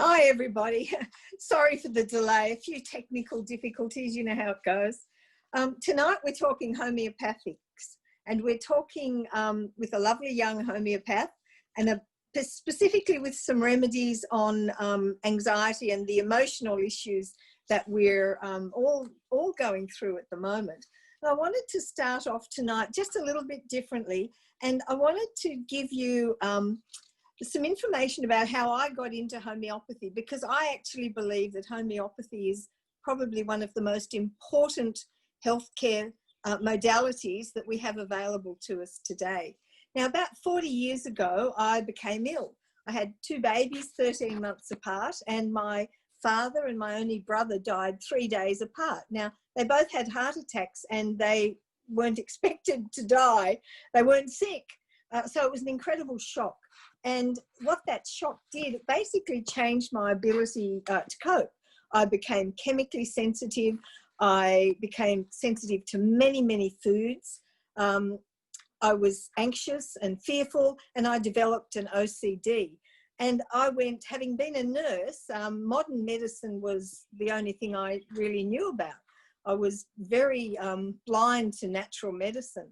Hi, everybody. Sorry for the delay. A few technical difficulties. You know how it goes. Tonight, we're talking homeopathics, and we're talking with a lovely young homeopath and specifically with some remedies on anxiety and the emotional issues that we're all going through at the moment. And I wanted to start off tonight just a little bit differently, and I wanted to give you some information about how I got into homeopathy, because I actually believe that homeopathy is probably one of the most important healthcare modalities that we have available to us today. Now, about 40 years ago, I became ill. I had two babies 13 months apart, and my father and my only brother died 3 days apart. Now, they both had heart attacks and they weren't expected to die. They weren't sick. So it was an incredible shock. And what that shock did, it basically changed my ability to cope. I became chemically sensitive. I became sensitive to many, many foods. I was anxious and fearful, and I developed an OCD. And I went, having been a nurse, modern medicine was the only thing I really knew about. I was very blind to natural medicine.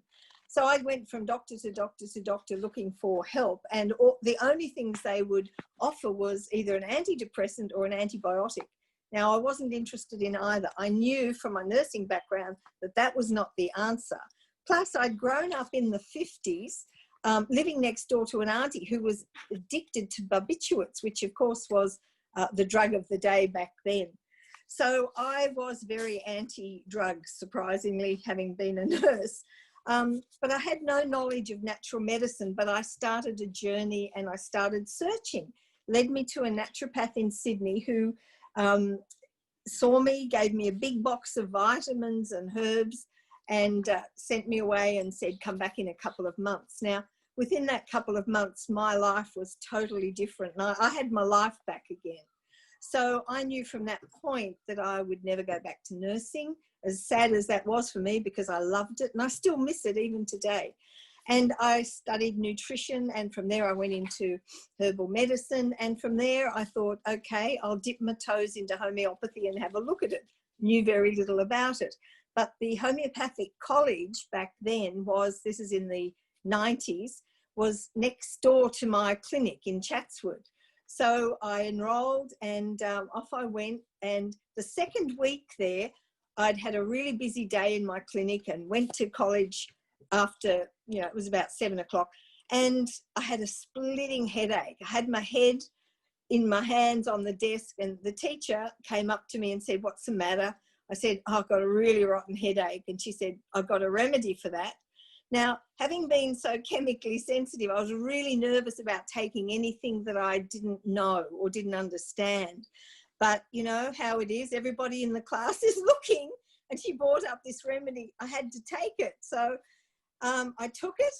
So I went from doctor to doctor to doctor looking for help, and the only things they would offer was either an antidepressant or an antibiotic. Now, I wasn't interested in either. I knew from my nursing background that that was not the answer. Plus, I'd grown up in the 50s, living next door to an auntie who was addicted to barbiturates, which of course was the drug of the day back then. So I was very anti-drug, surprisingly, having been a nurse. But I had no knowledge of natural medicine, but I started a journey and I started searching. Led me to a naturopath in Sydney who saw me, gave me a big box of vitamins and herbs, and sent me away and said, come back in a couple of months. Now, within that couple of months, my life was totally different. And I had my life back again. So I knew from that point that I would never go back to nursing, as sad as that was for me, because I loved it and I still miss it even today. And I studied nutrition, and from there I went into herbal medicine, and from there I thought, okay, I'll dip my toes into homeopathy and have a look at it. Knew very little about it. But the homeopathic college back then was, this is in the 90s, was next door to my clinic in Chatswood. So I enrolled and off I went. And the second week there, I'd had a really busy day in my clinic and went to college after, it was about 7 o'clock. And I had a splitting headache. I had my head in my hands on the desk, and the teacher came up to me and said, what's the matter? I said, oh, I've got a really rotten headache. And she said, I've got a remedy for that. Now, having been so chemically sensitive, I was really nervous about taking anything that I didn't know or didn't understand. But you know how it is, everybody in the class is looking, and she brought up this remedy. I had to take it. So I took it,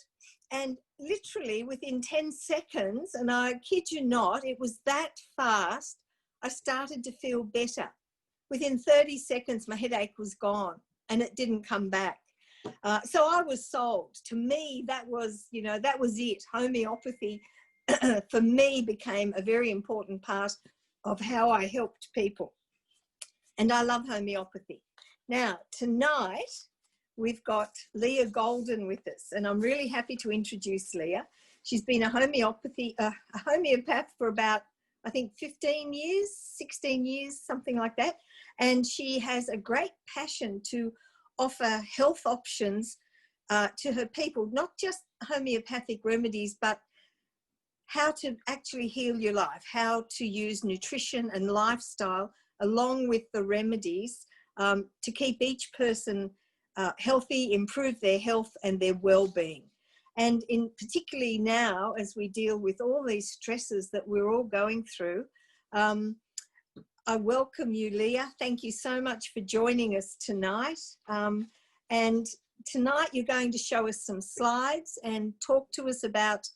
and literally within 10 seconds, and I kid you not, it was that fast, I started to feel better. Within 30 seconds, my headache was gone and it didn't come back. So I was sold. To me, that was it. Homeopathy for me became a very important part of how I helped people. And I love homeopathy. Now, tonight, we've got Leiah Golden with us, and I'm really happy to introduce Leiah. She's been a homeopath for about, I think, 15 years, 16 years, something like that. And she has a great passion to offer health options to her people, not just homeopathic remedies, but how to actually heal your life, how to use nutrition and lifestyle along with the remedies to keep each person healthy, improve their health and their well-being. And in particularly now, as we deal with all these stresses that we're all going through, I welcome you, Leiah. Thank you so much for joining us tonight. And tonight you're going to show us some slides and talk to us about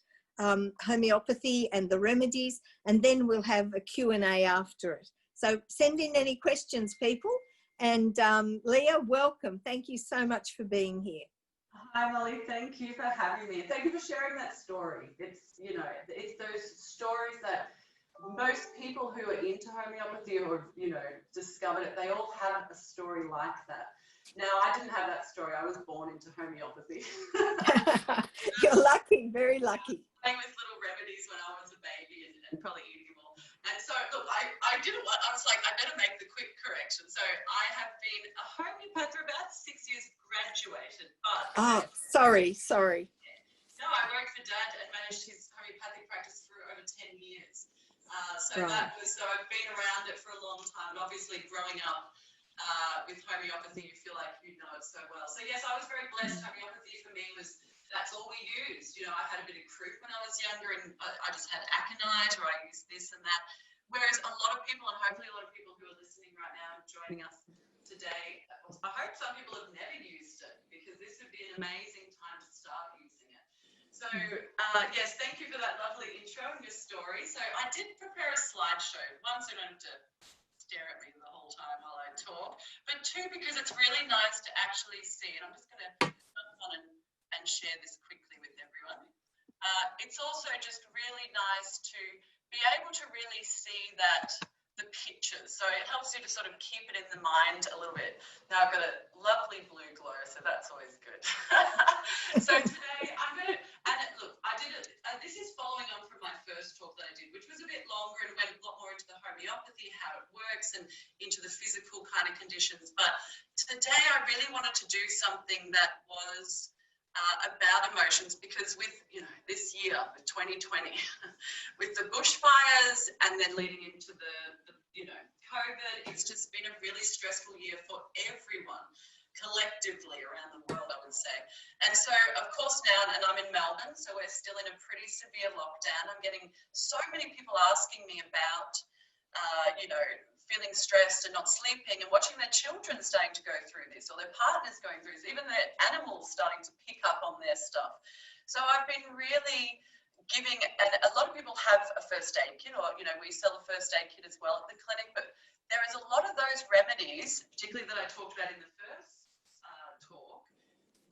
homeopathy and the remedies, and then we'll have a Q&A after it. So send in any questions, people. And Leiah, welcome. Thank you so much for being here. Hi, Molly. Thank you for having me. Thank you for sharing that story. It's, it's those stories that most people who are into homeopathy or, you know, discovered it, they all have a story like that. Now, I didn't have that story. I was born into homeopathy. You're lucky, very lucky. Playing with little remedies when I was a baby and probably eating them all. And so, look, I didn't want, I was like, I better make the quick correction. So I have been a homeopath for about 6 years, graduated, but... Oh, sorry. No, I worked for Dad and managed his homeopathic practice for over 10 years. So I've been around it for a long time. And obviously, growing up with homeopathy, you feel like you know it so well. So yes, I was very blessed. Homeopathy for me was, that's all we used. You know, I had a bit of croup when I was younger, and I just had Aconite, or I used this and that. Whereas a lot of people, and hopefully a lot of people who are listening right now and joining us today, I hope some people have never used it, because this would be an amazing time to start using it. So yes, thank you for that lovely intro and your story. So I did prepare a slideshow. One, so you don't have to stare at me the whole time while I talk, but two, because it's really nice to actually see. And I'm just going to jump on and share this quickly with everyone. It's also just really nice to be able to really see that the pictures. So it helps you to sort of keep it in the mind a little bit. Now I've got a lovely blue glow, so that's always good. So today I'm going to, and look, I did it, this is following on from my first talk that I did, which was a bit longer and went a lot more into the homeopathy, how it works, and into the physical kind of conditions. But today I really wanted to do something that was about emotions, because with, you know, this year, with 2020, with the bushfires and then leading into the you know, COVID, it's just been a really stressful year for everyone collectively around the world, I would say. And so, of course, now, and I'm in Melbourne, so we're still in a pretty severe lockdown. I'm getting so many people asking me about, you know, feeling stressed and not sleeping, and watching their children starting to go through this, or their partners going through this, even their animals starting to pick up on their stuff. So I've been really giving, and a lot of people have a first aid kit, or, you know, we sell a first aid kit as well at the clinic, but there is a lot of those remedies, particularly that I talked about in the first talk,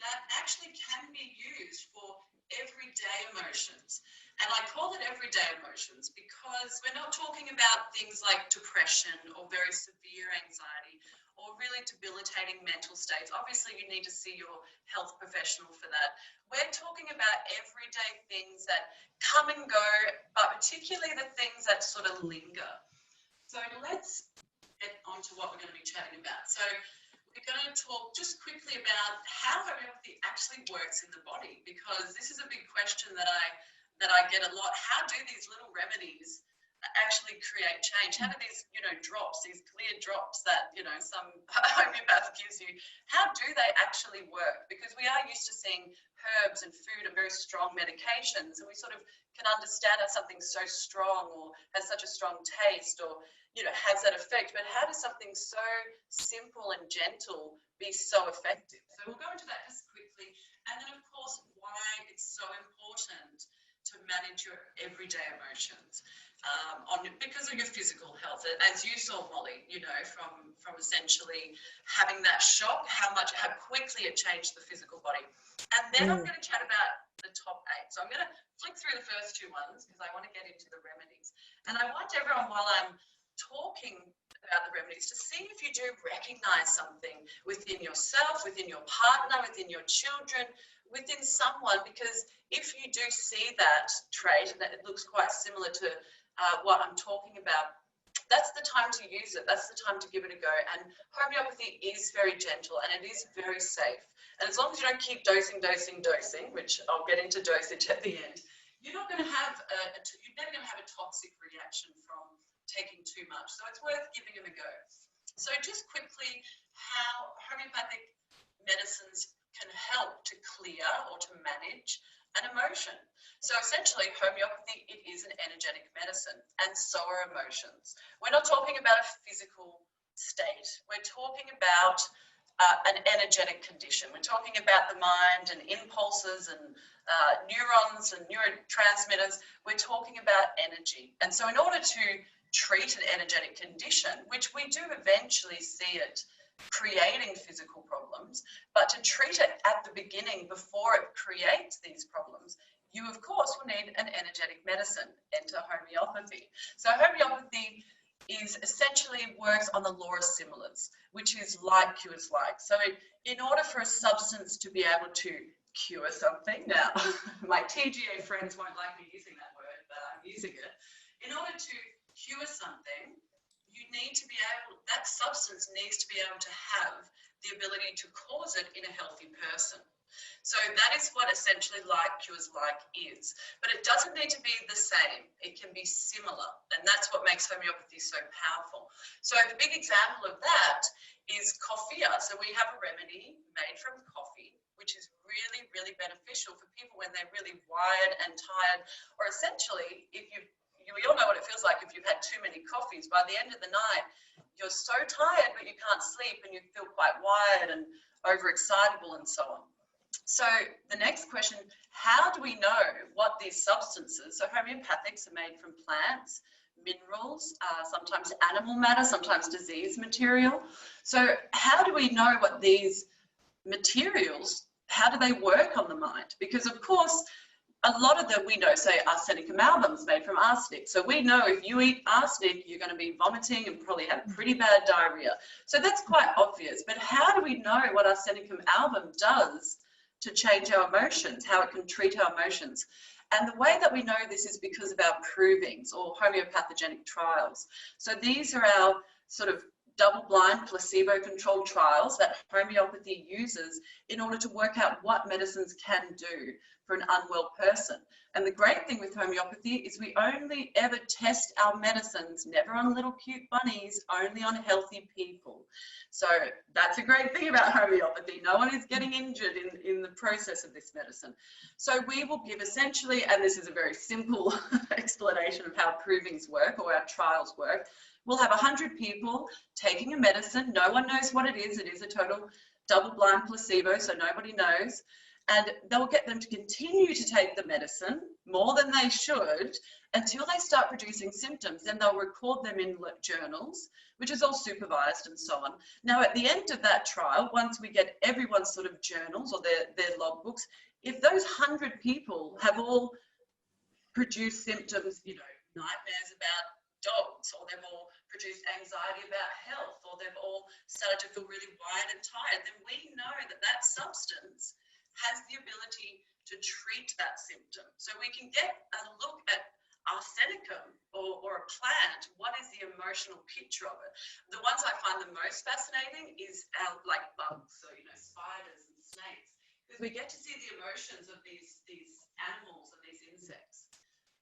that actually can be used for everyday emotions. And I call it everyday emotions because we're not talking about things like depression or very severe anxiety or really debilitating mental states. Obviously, you need to see your health professional for that. We're talking about everyday things that come and go, but particularly the things that sort of linger. So let's get on to what we're going to be chatting about. So we're going to talk just quickly about how homeopathy actually works in the body, because this is a big question that I get a lot. How do these little remedies actually create change? How do these, you know, drops, these clear drops that, you know, some homeopath gives you, how do they actually work? Because we are used to seeing herbs and food and very strong medications, and we sort of can understand how something's so strong or has such a strong taste or, you know, has that effect. But how does something so simple and gentle be so effective? So we'll go into that just quickly. And then, of course, why it's so important to manage your everyday emotions because of your physical health. As you saw, Molly, you know, from essentially having that shock, how quickly it changed the physical body. And then I'm going to chat about the top 8. So I'm going to flick through the first 2 ones because I want to get into the remedies. And I want everyone, while I'm talking about the remedies, to see if you do recognize something within yourself, within your partner, within your children, within someone, because if you do see that trait and that it looks quite similar to what I'm talking about, that's the time to use it. That's the time to give it a go. And homeopathy is very gentle and it is very safe. And as long as you don't keep dosing, which I'll get into dosage at the end, you're not going to have you're never going to have a toxic reaction from taking too much. So it's worth giving them a go. So just quickly, how homeopathic medicines can help to clear or to manage an emotion. So essentially, homeopathy, it is an energetic medicine, and so are emotions. We're not talking about a physical state. We're talking about an energetic condition. We're talking about the mind and impulses and neurons and neurotransmitters. We're talking about energy. And so in order to treat an energetic condition, which we do eventually see it creating physical problems, but to treat it at the beginning before it creates these problems, you of course will need an energetic medicine. Enter homeopathy. So homeopathy is essentially works on the law of similars, which is like cures like. So in order for a substance to be able to cure something, now my TGA friends won't like me using that word, but I'm using it. In order to cure something, you need to be able, that substance needs to be able to have the ability to cause it in a healthy person. So that is what essentially like cures like is. But it doesn't need to be the same. It can be similar. And that's what makes homeopathy so powerful. So the big example of that is Coffea. So we have a remedy made from coffee, which is really, really beneficial for people when they're really wired and tired, or essentially if we all know what it feels like if you've had too many coffees. By the end of the night, you're so tired, but you can't sleep and you feel quite wired and overexcitable and so on. So the next question, how do we know what these substances, so homeopathics are made from plants, minerals, sometimes animal matter, sometimes disease material. So how do we know what these materials, how do they work on the mind? Because of course, a lot of them we know, say arsenicum album is made from arsenic. So we know if you eat arsenic, you're going to be vomiting and probably have pretty bad diarrhea. So that's quite obvious. But how do we know what arsenicum album does to change our emotions, how it can treat our emotions? And the way that we know this is because of our provings or homeopathogenic trials. So these are our sort of double-blind, placebo-controlled trials that homeopathy uses in order to work out what medicines can do for an unwell person. And the great thing with homeopathy is we only ever test our medicines, never on little cute bunnies, only on healthy people. So that's a great thing about homeopathy. No one is getting injured in the process of this medicine. So we will give essentially, and this is a very simple explanation of how provings work or our trials work, we'll have 100 people taking a medicine. No one knows what it is. It is a total double-blind placebo, so nobody knows. And they'll get them to continue to take the medicine more than they should until they start producing symptoms. Then they'll record them in journals, which is all supervised and so on. Now, at the end of that trial, once we get everyone's sort of journals or their logbooks, if those 100 people have all produced symptoms, you know, nightmares about dogs, or they've all produced anxiety about health, or they've all started to feel really wired and tired, then we know that that substance has the ability to treat that symptom. So we can get a look at arsenicum or a plant. What is the emotional picture of it? The ones I find the most fascinating is like bugs, so you know, spiders and snakes, because we get to see the emotions of these animals and these insects.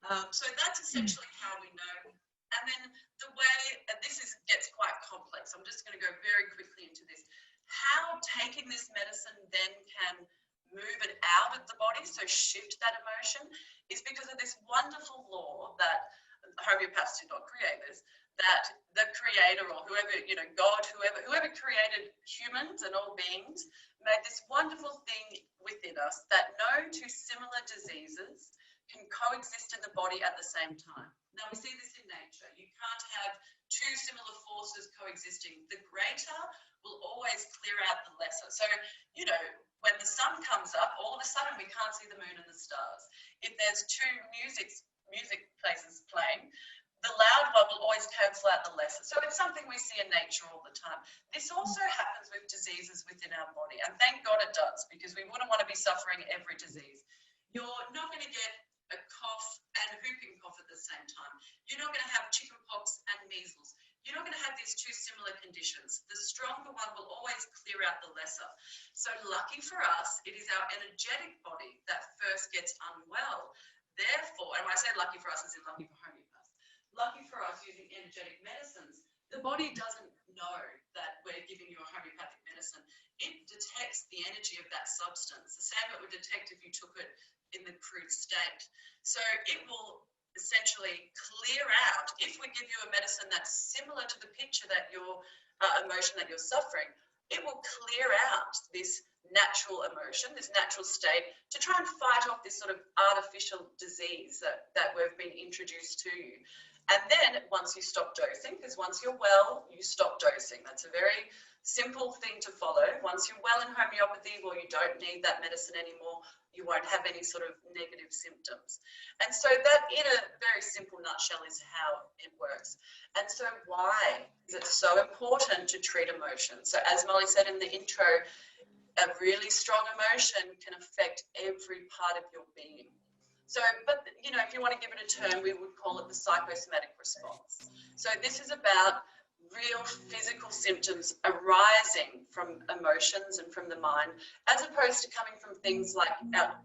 So that's essentially how we know. And then the way, and this gets quite complex, I'm just going to go very quickly into this, how taking this medicine then can move it out of the body, so shift that emotion, is because of this wonderful law that homeopaths did not create this, that the creator or whoever, you know, God, whoever created humans and all beings made this wonderful thing within us that no two similar diseases can coexist in the body at the same time. Now we see this in nature. You can't have two similar forces coexisting. The greater will always clear out the lesser. So, you know, when the sun comes up, all of a sudden we can't see the moon and the stars. If there's two music places playing, the loud one will always cancel out the lesser. So it's something we see in nature all the time. This also happens with diseases within our body. And thank God it does, because we wouldn't want to be suffering every disease. You're not going to get a cough and whooping cough at the same time. You're not going to have chickenpox and measles. You're not going to have these two similar conditions. The stronger one will always clear out the lesser. So lucky for us, it is our energetic body that first gets unwell. Therefore, and when I say lucky for us, I say lucky for homeopaths. Lucky for us using energetic medicines, the body doesn't know that we're giving you a homeopathic medicine. It detects the energy of that substance, the same it would detect if you took it in the crude state. So it will essentially clear out, if we give you a medicine that's similar to the picture that your emotion that you're suffering, it will clear out this natural emotion, this natural state, to try and fight off this sort of artificial disease that we've been introduced to you. And then once you stop dosing, because once you're well, you stop dosing. That's a very simple thing to follow. Once you're well in homeopathy, well, you don't need that medicine anymore. You won't have any sort of negative symptoms. And so that, in a very simple nutshell, is how it works. And so why is it so important to treat emotions? So as Molly said in the intro, a really strong emotion can affect every part of your being. So, but, you know, if you want to give it a term, we would call it the psychosomatic response. So this is about real physical symptoms arising from emotions and from the mind, as opposed to coming from things like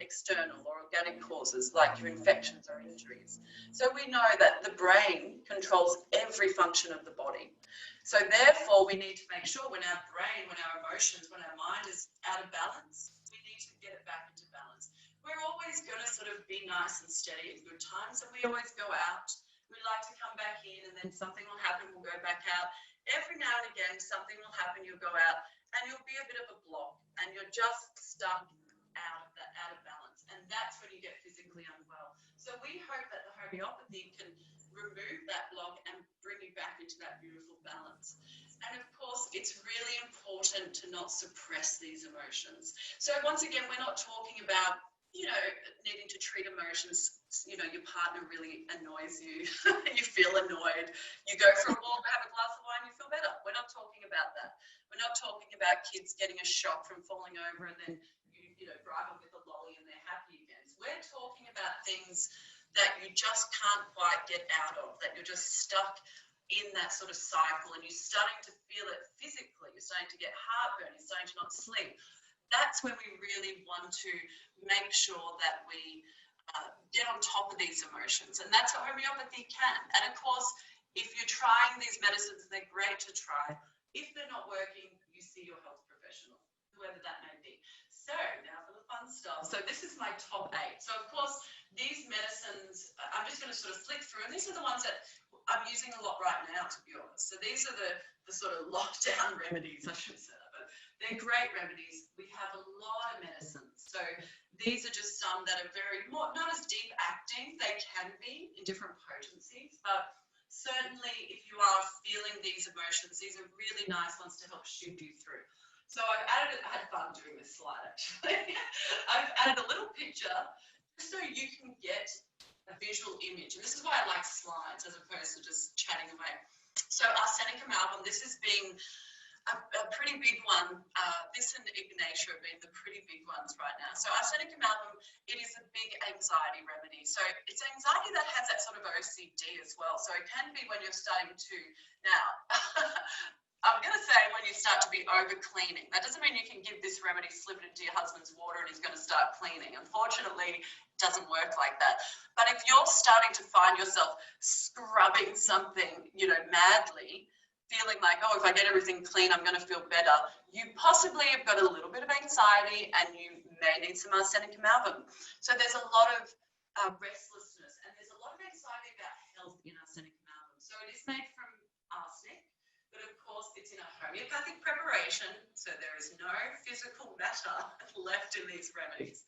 external or organic causes, like your infections or injuries. So we know that the brain controls every function of the body. So therefore, we need to make sure when our brain, when our emotions, when our mind is out of balance, we need to get it back into balance. We're always going to sort of be nice and steady at good times, and we always go out. We like to come back in, and then something will happen, we'll go back out. Every now and again, something will happen, you'll go out, and you'll be a bit of a block, and you're just stuck out of balance. And that's when you get physically unwell. So we hope that the homeopathy can remove that block and bring you back into that beautiful balance. And of course, it's really important to not suppress these emotions. So once again, we're not talking about, you know, needing to treat emotions. You know, your partner really annoys you, you feel annoyed, you go for a walk, have a glass of wine, you feel better. We're not talking about that. We're not talking about kids getting a shock from falling over and then you know, bribe them with a lolly and they're happy again. We're talking about things that you just can't quite get out of, that you're just stuck in that sort of cycle, and you're starting to feel it physically. You're starting to get heartburn, you're starting to not sleep. That's when we really want to make sure that we get on top of these emotions, and that's what homeopathy can. And of course, if you're trying these medicines, they're great to try. If they're not working, you see your health professional, whoever that may be. So now for the fun stuff. So this is my top 8. So of course, these medicines, I'm just going to sort of flick through, and these are the ones that I'm using a lot right now, to be honest. So these are the sort of lockdown remedies, I should say, but they're great remedies. We have a lot of medicines. So these are just some that are not as deep acting. They can be in different potencies, but certainly if you are feeling these emotions, these are really nice ones to help shoot you through. So I've added, I had fun doing this slide actually. I've added a little picture just so you can get a visual image. And this is why I like slides as opposed to just chatting away. So Arsenicum album, this has been a pretty big one. This and Ignatia have been the pretty big ones right now. So Arsenicum album, it is a big anxiety remedy. So it's anxiety that has that sort of OCD as well. So it can be when you're starting to, now, I'm going to say when you start to be over cleaning. That doesn't mean you can give this remedy, slip it into your husband's water and he's going to start cleaning. Unfortunately, it doesn't work like that. But if you're starting to find yourself scrubbing something, you know, madly, feeling like, oh, if I get everything clean, I'm going to feel better, you possibly have got a little bit of anxiety and you may need some Arsenicum album. So there's a lot of restlessness, and there's a lot of anxiety about health in Arsenicum album. So it is made from arsenic, but of course it's in a homeopathic preparation, so there is no physical matter left in these remedies.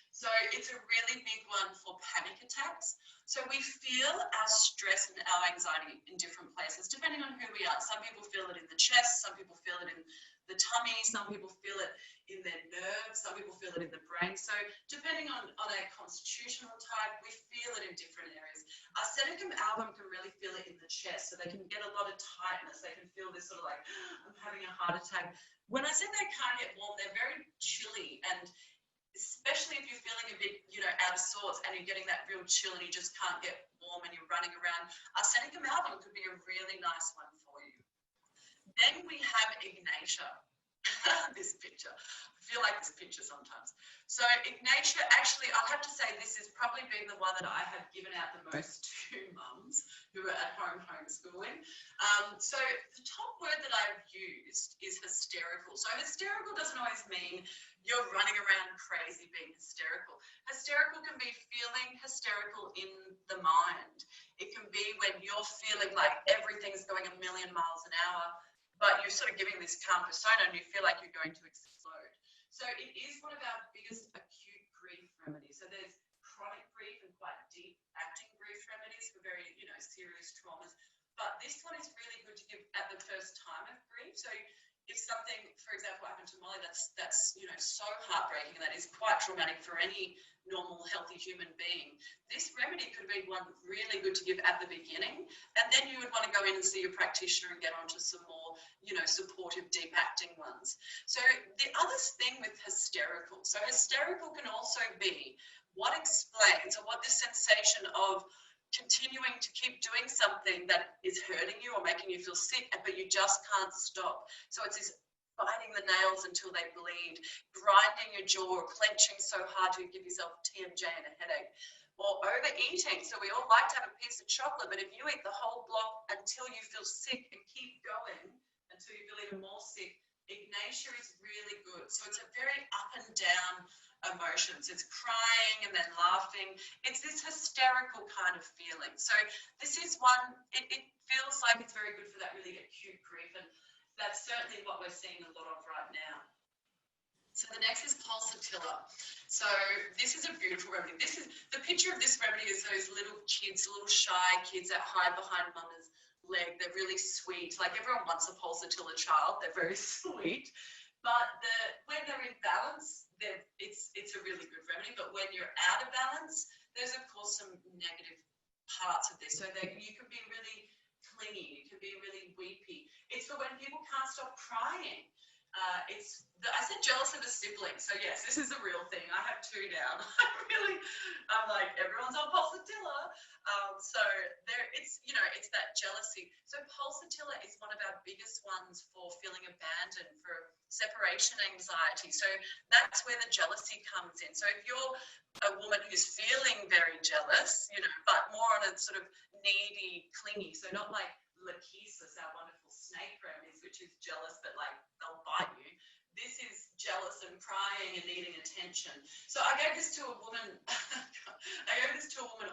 So it's a really big one for panic attacks. So we feel our stress and our anxiety in different places, depending on who we are. Some people feel it in the chest, some people feel it in the tummy, some people feel it in their nerves, some people feel it in the brain. So depending on a constitutional type, we feel it in different areas. Arsenicum album can really feel it in the chest, so they can get a lot of tightness. They can feel this sort of like, I'm having a heart attack. When I say they can't get warm, they're very chilly, and especially if you're feeling a bit, you know, out of sorts and you're getting that real chill and you just can't get warm and you're running around, Arsenicum album could be a really nice one for you. Then we have Ignatia. This picture. I feel like this picture sometimes. So Ignatia, actually, I'll have to say this has probably been the one that I have given out the most to mums who are at home homeschooling. So the top word that I've used is hysterical. So hysterical doesn't always mean you're running around crazy being hysterical. Hysterical can be feeling hysterical in the mind. It can be when you're feeling like everything's going a million miles an hour, but you're sort of giving this calm persona and you feel like you're going to explode. So it is one of our biggest acute grief remedies. So there's chronic grief and quite deep acting grief remedies for very, you know, serious various traumas. But this one is really good to give at the first time of grief. So if something, for example, happened to Molly, that's so heartbreaking, that is quite traumatic for any normal, healthy human being, this remedy could be one really good to give at the beginning. And then you would want to go in and see your practitioner and get onto some more, supportive, deep acting ones. So the other thing with hysterical, so hysterical can also be what explains, or what the sensation of continuing to keep doing something that is hurting you or making you feel sick, but you just can't stop. So it's this biting the nails until they bleed, grinding your jaw, or clenching so hard to give yourself TMJ and a headache, or overeating. So we all like to have a piece of chocolate, but if you eat the whole block until you feel sick and keep going until you feel even more sick, Ignatia is really good. So it's a very up and down emotions. It's crying and then laughing. It's this hysterical kind of feeling. So this is one, it feels like it's very good for that really acute grief, and that's certainly what we're seeing a lot of right now. So the next is Pulsatilla. So this is a beautiful remedy. This is the picture of this remedy is those little kids, little shy kids that hide behind mama's leg. They're really sweet. Like everyone wants a Pulsatilla child. They're very sweet. But when they're in balance, it's a really good remedy. But when you're out of balance, there's of course some negative parts of this. So that you can be really clingy, you can be really weepy. It's for when people can't stop crying. I said jealous of a sibling. So yes, this is a real thing. I have two down. I'm like, everyone's on Pulsatilla. So it's that jealousy. So Pulsatilla is one of our biggest ones for feeling abandoned, for separation anxiety. So that's where the jealousy comes in. So if you're a woman who's feeling very jealous, but more on a sort of needy, clingy, so not like Lycopodium, our wonderful snake remedies, which is jealous, but like they'll bite you. This is jealous and crying and needing attention. So I gave this to a woman.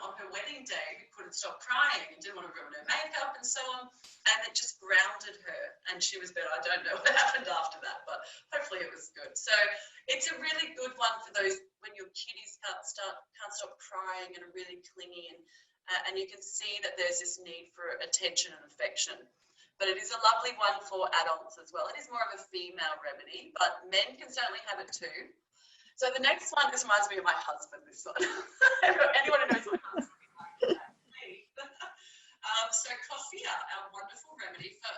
On her wedding day who couldn't stop crying and didn't want to ruin her makeup and so on, and it just grounded her, and she was better. I don't know what happened after that, but hopefully it was good. So it's a really good one for those when your kiddies can't stop crying and are really clingy, and you can see that there's this need for attention and affection. But it is a lovely one for adults as well. It is more of a female remedy, but men can certainly have it too. So the next one, this reminds me of my husband, this one. Anyone who knows my husband is like me. So Coffea, our wonderful remedy for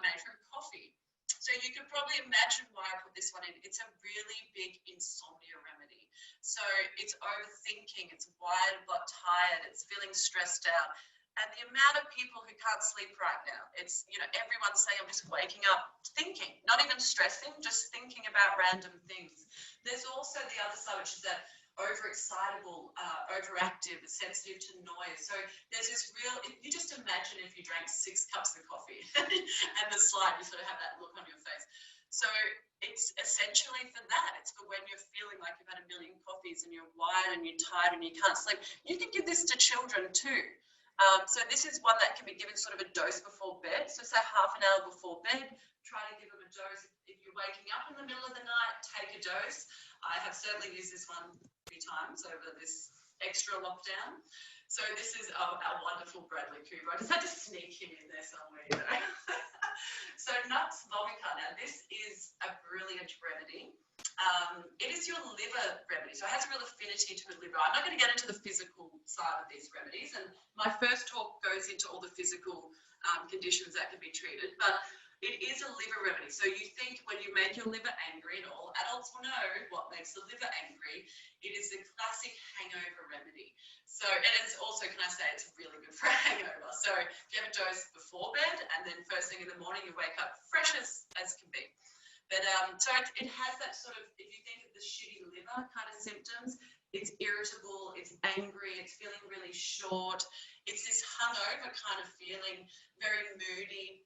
made from coffee. So you could probably imagine why I put this one in. It's a really big insomnia remedy. So it's overthinking, it's wired but tired, it's feeling stressed out. And the amount of people who can't sleep right now, it's, everyone's saying, I'm just waking up thinking, not even stressing, just thinking about random things. There's also the other side, which is that overexcitable, overactive, sensitive to noise. So there's this you just imagine if you drank 6 cups of coffee and the slide, you sort of have that look on your face. So it's essentially for that. It's for when you're feeling like you've had a million coffees and you're wired and you're tired and you can't sleep. You can give this to children too. So this is one that can be given sort of a dose before bed. So say half an hour before bed, try to give them a dose. If you're waking up in the middle of the night, take a dose. I have certainly used this one a few times over this extra lockdown. So this is our wonderful Bradley Cooper. I just had to sneak him in there somewhere, So Nux Vomica. Now this is a brilliant remedy. It is your liver remedy, so it has a real affinity to the liver. I'm not going to get into the physical side of these remedies, and my first talk goes into all the physical conditions that can be treated, but it is a liver remedy. So you think when you make your liver angry, and all adults will know what makes the liver angry, it is the classic hangover remedy. So, and it's also, can I say, it's really good for a hangover. So if you have a dose before bed, and then first thing in the morning, you wake up fresh as can be. But so it has that sort of, if you think of the shitty liver kind of symptoms, it's irritable, it's angry, it's feeling really short. It's this hungover kind of feeling, very moody.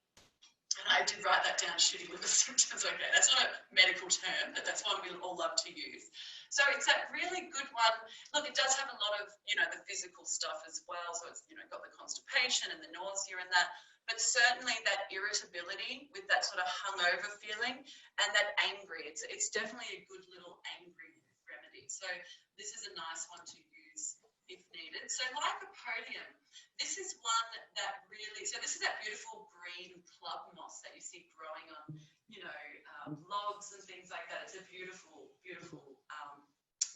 And I did write that down, shitty liver symptoms. Okay, that's not a medical term, but that's one we all love to use. So it's that really good one. Look, it does have a lot of, the physical stuff as well. So it's, got the constipation and the nausea and that. But certainly that irritability with that sort of hungover feeling and that angry, it's definitely a good little angry remedy. So this is a nice one to use if needed. So Lycopodium, this is one that really, so this is that beautiful green club moss that you see growing on, you know, logs and things like that. It's a beautiful, beautiful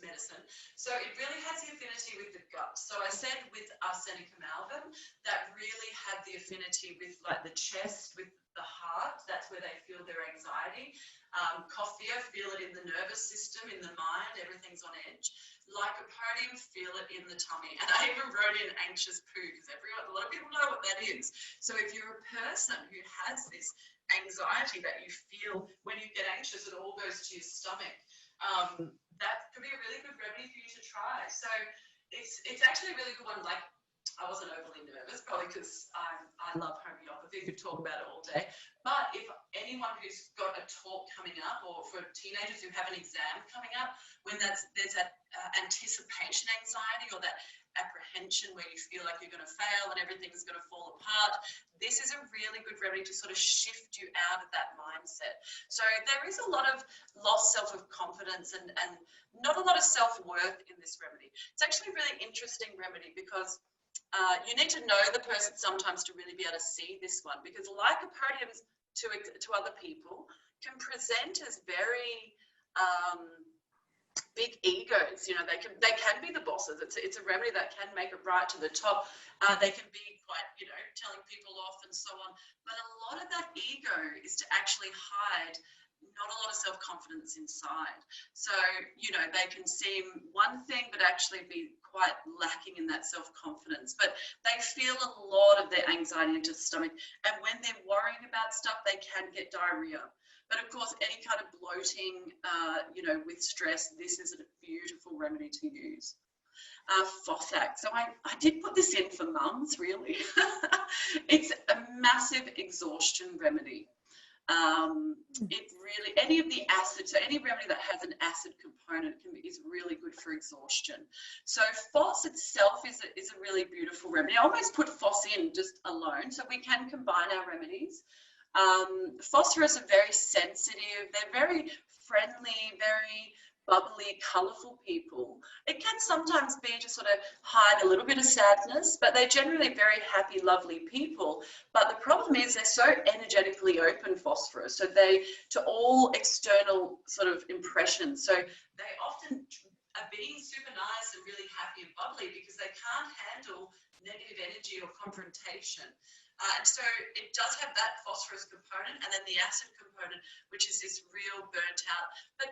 medicine. So it really has the affinity with the gut. So I said with Arsenicum album, that really had the affinity with like the chest, with the heart. That's where they feel their anxiety. Coffea, feel it in the nervous system, in the mind, everything's on edge. Lycopodium, feel it in the tummy. And I even wrote in anxious poo because a lot of people know what that is. So if you're a person who has this anxiety that you feel when you get anxious, it all goes to your stomach. That could be a really good remedy for you to try. So it's actually a really good one. Like, I wasn't overly nervous, probably because I love homeopathy, could talk about it all day. But if anyone who's got a talk coming up, or for teenagers who have an exam coming up, when there's that anticipation anxiety or that apprehension where you feel like you're going to fail and everything's going to fall apart, this is a really good remedy to sort of shift you out of that mindset. So there is a lot of lost self-confidence and not a lot of self-worth in this remedy. It's actually a really interesting remedy because you need to know the person sometimes to really be able to see this one, because lycopodiums to other people can present as very big egos. You know, they can be the bosses. It's a remedy that can make it right to the top. They can be quite, you know, telling people off and so on. But a lot of that ego is to actually hide not a lot of self-confidence inside. So, you know, they can seem one thing but actually be quite lacking in that self-confidence. But they feel a lot of their anxiety into the stomach, and when they're worrying about stuff, they can get diarrhea. But of course, any kind of bloating, you know, with stress, this is a beautiful remedy to use. Phosac. So I did put this in for mums, really. It's a massive exhaustion remedy. It really, any of the acid, so any remedy that has an acid component is really good for exhaustion. So Phos itself is a really beautiful remedy. I almost put Phos in just alone, so we can combine our remedies. Phosphorus are very sensitive. They're very friendly, very bubbly, colourful people. It can sometimes be to sort of hide a little bit of sadness, but they're generally very happy, lovely people. But the problem is they're so energetically open, phosphorus, so they to all external sort of impressions. So they often are being super nice and really happy and bubbly because they can't handle negative energy or confrontation. And so it does have that phosphorus component, and then the acid component, which is this real burnt out. But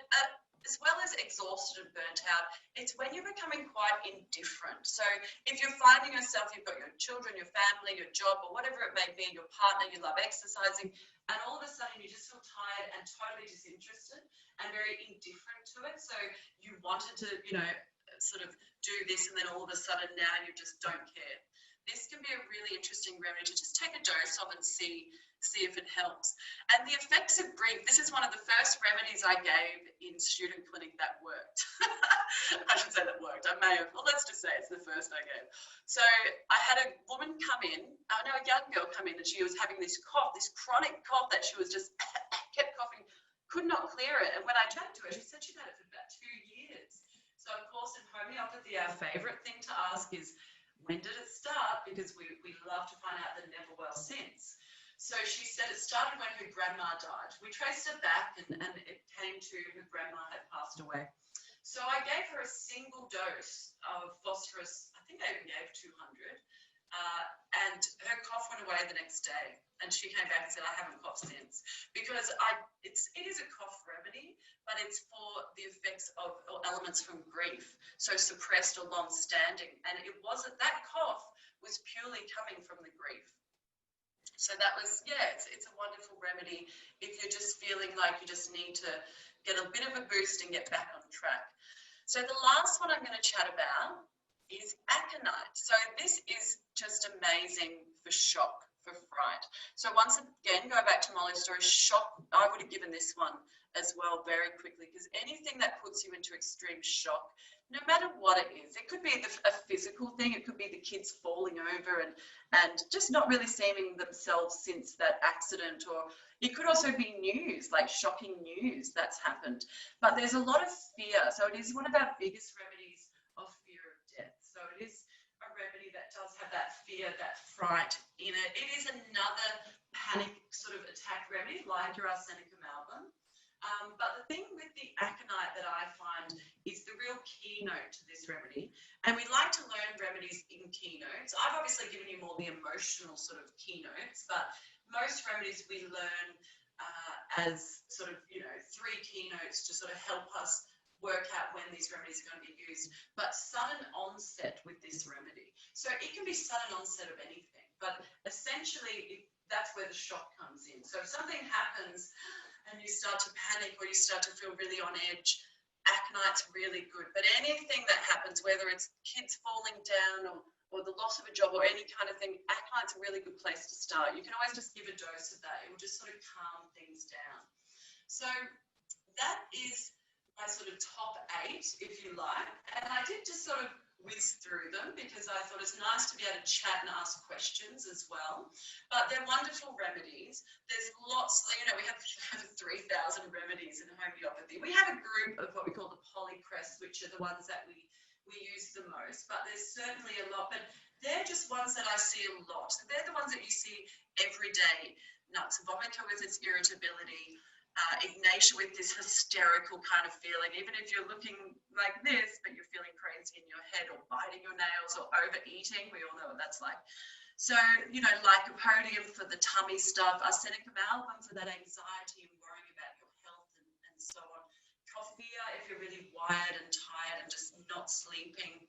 as well as exhausted and burnt out, it's when you're becoming quite indifferent. So if you're finding yourself, you've got your children, your family, your job, or whatever it may be, your partner, you love exercising, and all of a sudden you just feel tired and totally disinterested and very indifferent to it. So you wanted to, you know, sort of do this, and then all of a sudden now you just don't care. This can be a really interesting remedy to just take a dose of and see if it helps. And the effects of grief, this is one of the first remedies I gave in student clinic that worked. I should say that worked. I may have, well, let's just say it's the first I gave. So I had a woman come in, a young girl come in, and she was having this cough, this chronic cough that she was just kept coughing, could not clear it. And when I chatted to her, she said she'd had it for about 2 years. So of course in homeopathy, our favorite thing to ask is, when did it start? Because we love to find out the never well since. So she said it started when her grandma died. We traced it back and it came to her grandma had passed away. So I gave her a single dose of phosphorus. I think I even gave 200. And her cough went away the next day. And she came back and said, I haven't coughed since. Because it is a cough remedy, but it's for the effects of or elements from grief. So suppressed or long-standing. And it wasn't, that cough was purely coming from the grief. So that was, yeah, it's a wonderful remedy if you're just feeling like you just need to get a bit of a boost and get back on track. So the last one I'm going to chat about is Aconite. So this is just amazing for shock, for fright. So once again, go back to Molly's story, shock, I would have given this one as well very quickly, because anything that puts you into extreme shock, no matter what it is, it could be a physical thing, it could be the kids falling over and just not really seeing themselves since that accident, or it could also be news, like shocking news that's happened. But there's a lot of fear, so it is one of our biggest remedies of fear of death. So it is fear, that fright in it. It is another panic sort of attack remedy, like your arsenicum album. But the thing with the aconite that I find is the real keynote to this remedy, and we like to learn remedies in keynotes. I've obviously given you more the emotional sort of keynotes, but most remedies we learn as sort of, you know, 3 keynotes to sort of help us work out when these remedies are going to be used. But sudden onset with this remedy. So it can be sudden onset of anything, but essentially that's where the shock comes in. So if something happens and you start to panic or you start to feel really on edge, aconite's really good. But anything that happens, whether it's kids falling down or the loss of a job or any kind of thing, aconite's a really good place to start. You can always just give a dose of that. It will just sort of calm things down. So that is my sort of top 8, if you like. And I did just sort of whiz through them because I thought it's nice to be able to chat and ask questions as well. But they're wonderful remedies. There's lots, you know, we have 3,000 remedies in homeopathy. We have a group of what we call the polycrests, which are the ones that we use the most, but there's certainly a lot. But they're just ones that I see a lot. They're the ones that you see every day. Nux Vomica with its irritability, Ignatia with this hysterical kind of feeling, even if you're looking like this, but you're feeling crazy in your head, or biting your nails, or overeating. We all know what that's like. So, you know, Lycopodium for the tummy stuff, arsenicum album for that anxiety and worrying about your health and so on. Coffea if you're really wired and tired and just not sleeping.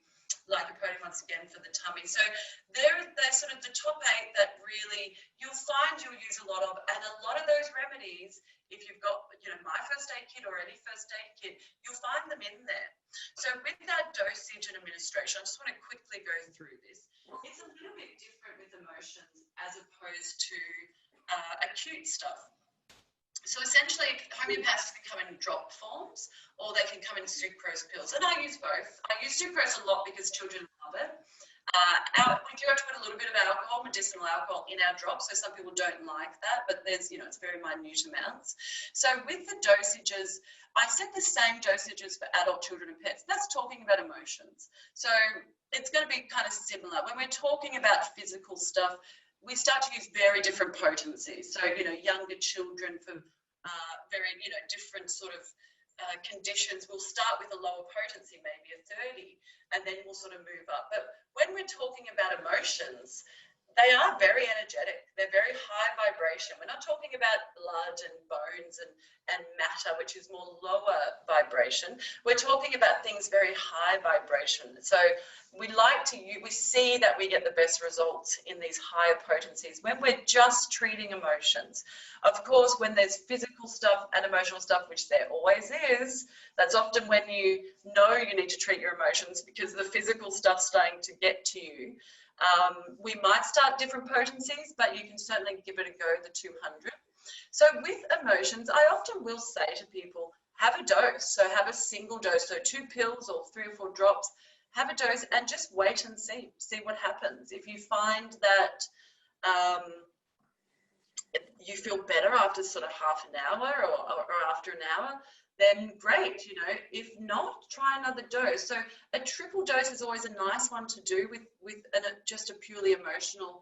Lycopodium once again for the tummy. So they're sort of the top 8 that really you'll find you'll use a lot of, and a lot of those remedies, if you've got, you know, my first aid kit or any first aid kit, you'll find them in there. So with that dosage and administration, I just want to quickly go through this. It's a little bit different with emotions as opposed to acute stuff. So essentially, homeopaths can come in drop forms, or they can come in sucrose pills. And I use both. I use sucrose a lot because children love it. We do have to put a little bit of alcohol, medicinal alcohol, in our drops, so some people don't like that, but there's, you know, it's very minute amounts. So with the dosages, I set the same dosages for adult, children, and pets. That's talking about emotions. So it's going to be kind of similar. When we're talking about physical stuff, we start to use very different potencies. So, you know, younger children for very, you know, different sort of conditions, we'll start with a lower potency, maybe a 30, and then we'll sort of move up. But when we're talking about emotions, they are very energetic. They're very high vibration. We're not talking about blood and bones and matter, which is more lower vibration. We're talking about things very high vibration. So we like to use, we see that we get the best results in these higher potencies when we're just treating emotions. Of course, when there's physical stuff and emotional stuff, which there always is, that's often when you know you need to treat your emotions because the physical stuff's starting to get to you. We might start different potencies, but you can certainly give it a go, the 200. So with emotions, I often will say to people, have a dose. So have a single dose, so 2 pills or 3 or 4 drops, have a dose and just wait and see what happens. If you find that you feel better after sort of half an hour or after an hour, then great, you know. If not, try another dose. So a triple dose is always a nice one to do with just a purely emotional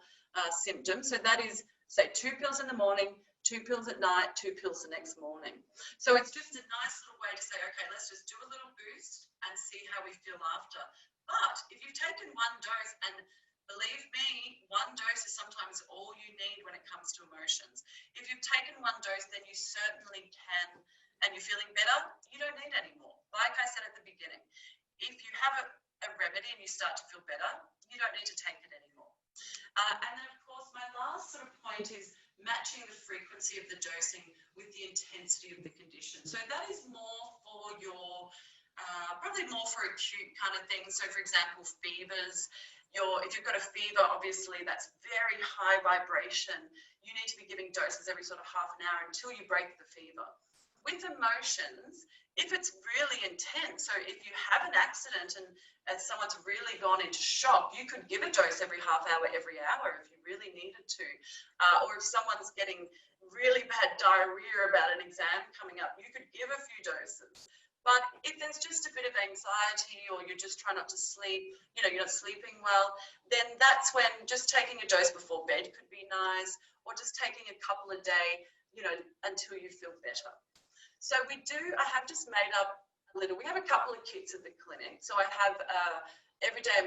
symptom. So that is, say, 2 pills in the morning, 2 pills at night, 2 pills the next morning. So it's just a nice little way to say, okay, let's just do a little boost and see how we feel after. But if you've taken 1 dose, and believe me, 1 dose is sometimes all you need when it comes to emotions. If you've taken 1 dose, then you certainly can, and you're feeling better, you don't need any more. Like I said at the beginning, if you have a remedy and you start to feel better, you don't need to take it anymore. And then, of course, my last sort of point is matching the frequency of the dosing with the intensity of the condition. So that is more for your, probably more for acute kind of things. So, for example, fevers. If you've got a fever, obviously that's very high vibration. You need to be giving doses every sort of half an hour until you break the fever. With emotions, if it's really intense, so if you have an accident and someone's really gone into shock, you could give a dose every half hour, every hour if you really needed to. Or if someone's getting really bad diarrhea about an exam coming up, you could give a few doses. But if there's just a bit of anxiety or you're just trying not to sleep, you know, you're not sleeping well, then that's when just taking a dose before bed could be nice, or just taking a couple a day, you know, until you feel better. So I have just made up we have a couple of kits at the clinic. So I have everyday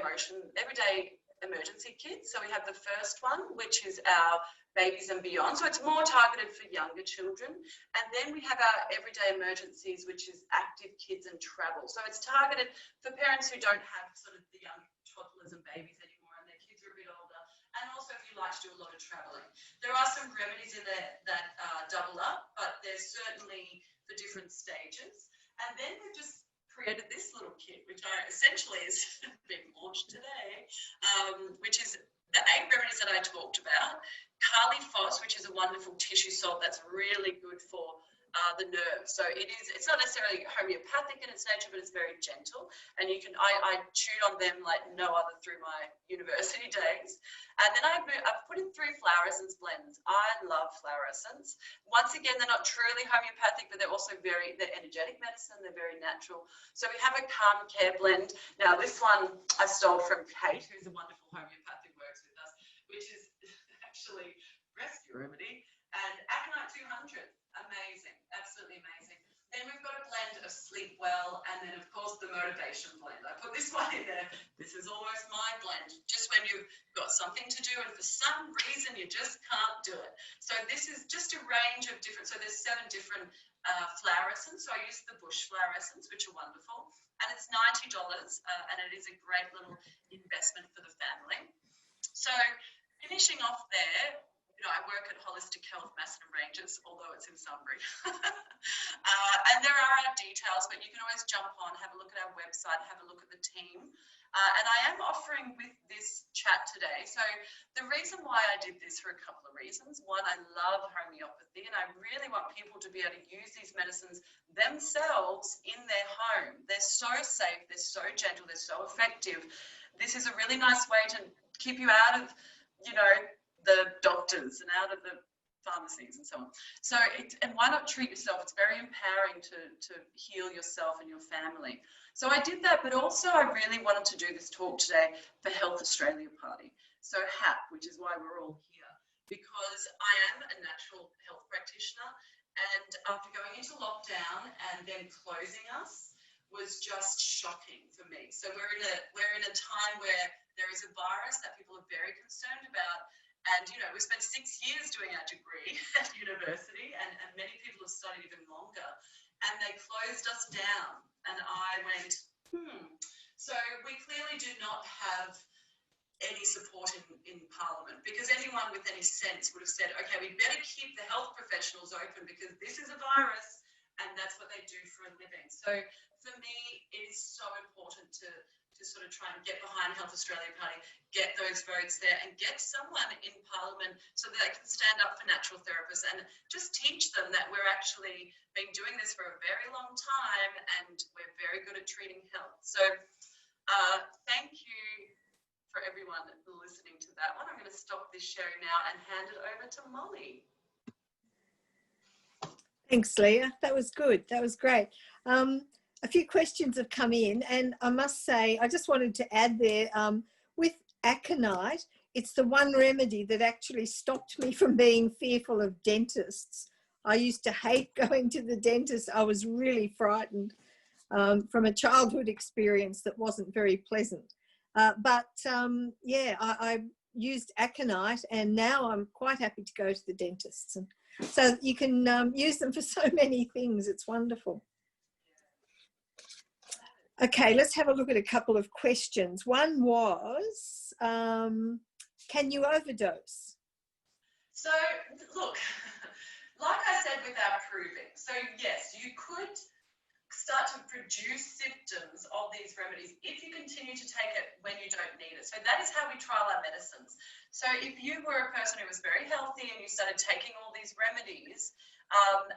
emergency kit. So we have the first one, which is our babies and beyond. So it's more targeted for younger children. And then we have our everyday emergencies, which is active kids and travel. So it's targeted for parents who don't have sort of the young toddlers and babies anymore and their kids are a bit older. And also if you like to do a lot of traveling. There are some remedies in there that double up, but there's certainly for different stages. And then we've just created this little kit, which essentially is being launched today, which is the 8 remedies that I talked about. Phos, which is a wonderful tissue salt that's really good for the nerves. So it's not necessarily homeopathic in its nature, but it's very gentle. And I chewed on them like no other through my university days. And then I've put in 3 flower essence blends. I love flower essence. Once again, they're not truly homeopathic, but they're also they're energetic medicine. They're very natural. So we have a calm care blend. Now this one I stole from Kate, who's a wonderful homeopath who works with us, which is actually rescue remedy, and Aconite 200. Amazing, absolutely amazing. Then we've got a blend of sleep well, and then of course the motivation blend. I put this one in there. This is almost my blend, just when you've got something to do and for some reason you just can't do it. So this is just a range of different, so there's 7 different flower essence. So I use the bush flower essence, which are wonderful, and it's $90, and it is a great little investment for the family. So finishing off there, you know, I work at Holistic Health Macedon Ranges, although it's in Sunbury. And there are our details, but you can always jump on, have a look at our website, have a look at the team. And I am offering with this chat today. So the reason why I did this for a couple of reasons. One, I love homeopathy, and I really want people to be able to use these medicines themselves in their home. They're so safe, they're so gentle, they're so effective. This is a really nice way to keep you out of, you know, the doctors and out of the pharmacies and so on. So, and why not treat yourself? It's very empowering to heal yourself and your family. So I did that, but also I really wanted to do this talk today for Health Australia Party. So HAP, which is why we're all here, because I am a natural health practitioner, and after going into lockdown and then closing us was just shocking for me. So we're in a time where there is a virus that people are very concerned about. And, you know, we spent 6 years doing our degree at university, and many people have studied even longer. And they closed us down. And I went, So we clearly do not have any support in Parliament, because anyone with any sense would have said, okay, we better keep the health professionals open because this is a virus and that's what they do for a living. So for me, it is so important to sort of try and get behind Health Australia Party, get those votes there and get someone in Parliament so that they can stand up for natural therapists and just teach them that we're actually been doing this for a very long time and we're very good at treating health. So thank you for everyone listening to that one. I'm going to stop this sharing now and hand it over to Molly. Thanks, Leah. That was good. That was great. A few questions have come in, and I must say, I just wanted to add there, with Aconite, it's the one remedy that actually stopped me from being fearful of dentists. I used to hate going to the dentist. I was really frightened from a childhood experience that wasn't very pleasant. Yeah, I used Aconite, and now I'm quite happy to go to the dentists. And so you can use them for so many things. It's wonderful. Okay, let's have a look at a couple of questions. One was, can you overdose? So, look, like I said with our proving, so yes, you could start to produce symptoms of these remedies if you continue to take it when you don't need it. So that is how we trial our medicines. So if you were a person who was very healthy and you started taking all these remedies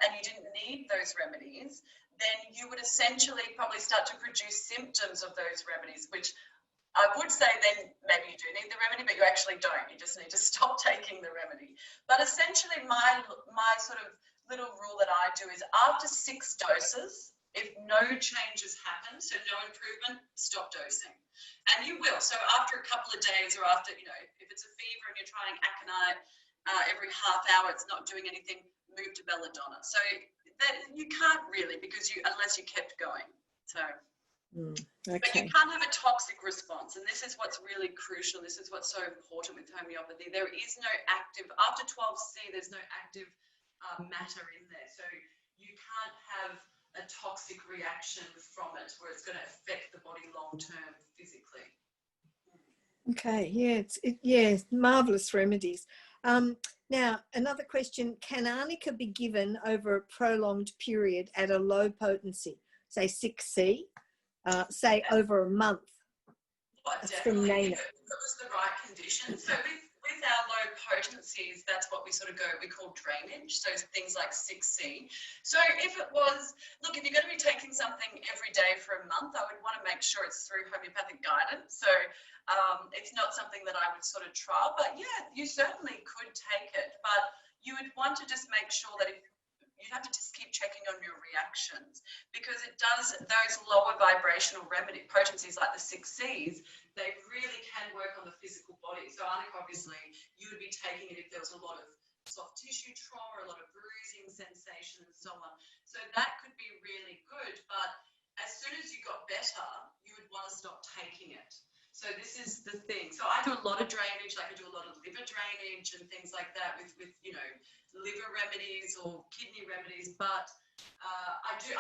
and you didn't need those remedies, then you would essentially probably start to produce symptoms of those remedies, which I would say then maybe you do need the remedy, but you actually don't. You just need to stop taking the remedy. But essentially my sort of little rule that I do is after 6 doses, If no changes happen, so no improvement, stop dosing. And you will. So after a couple of days, or after, you know, if it's a fever and you're trying Aconite every half hour, it's not doing anything, move to belladonna. So that you can't really, because unless you kept going. So. Okay. But you can't have a toxic response, and this is what's really crucial. This is what's so important with homeopathy. There is no active, after 12C, there's no active matter in there. So you can't have a toxic reaction from it where it's going to affect the body long term physically. Okay, yeah, marvelous remedies. Now, another question, can arnica be given over a prolonged period at a low potency, say 6C? Say over a month? That's definitely, if it was the right conditions. So with our low potencies, that's what we sort of we call drainage. So things like 6C. So if it was, look, if you're going to be taking something every day for a month, I would want to make sure it's through homeopathic guidance. So it's not something that I would sort of trial, but yeah, you certainly could take it. But you would want to just make sure that you'd have to just keep checking on your reactions, because it does, those lower vibrational potencies like the 6Cs, they really can work on the physical body. So arnica, obviously, you would be taking it if there was a lot of soft tissue trauma, a lot of bruising sensation and so on. So that could be really good, but as soon as you got better, you would want to stop taking it. So this is the thing. So I do a lot of drainage, like I do a lot of liver drainage and things like that with you know, liver remedies or kidney remedies, but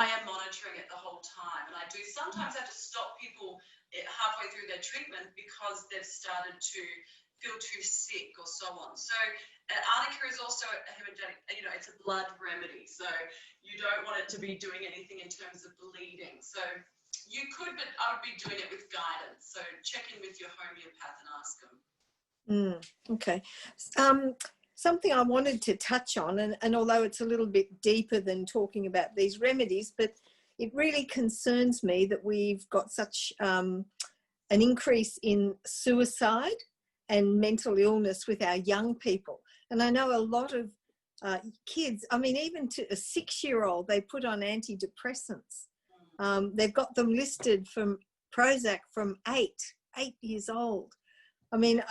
I am monitoring it the whole time, and I do sometimes have to stop people halfway through their treatment because they've started to feel too sick or so on. So arnica is also a hemodynamic, you know, it's a blood remedy, so you don't want it to be doing anything in terms of bleeding. So you could, but I would be doing it with guidance. So check in with your homeopath and ask them. Okay. Something I wanted to touch on, and although it's a little bit deeper than talking about these remedies, but it really concerns me that we've got such an increase in suicide and mental illness with our young people. And I know a lot of kids, I mean, even to a 6-year-old, they put on antidepressants. They've got them listed from Prozac from 8 years old. I mean,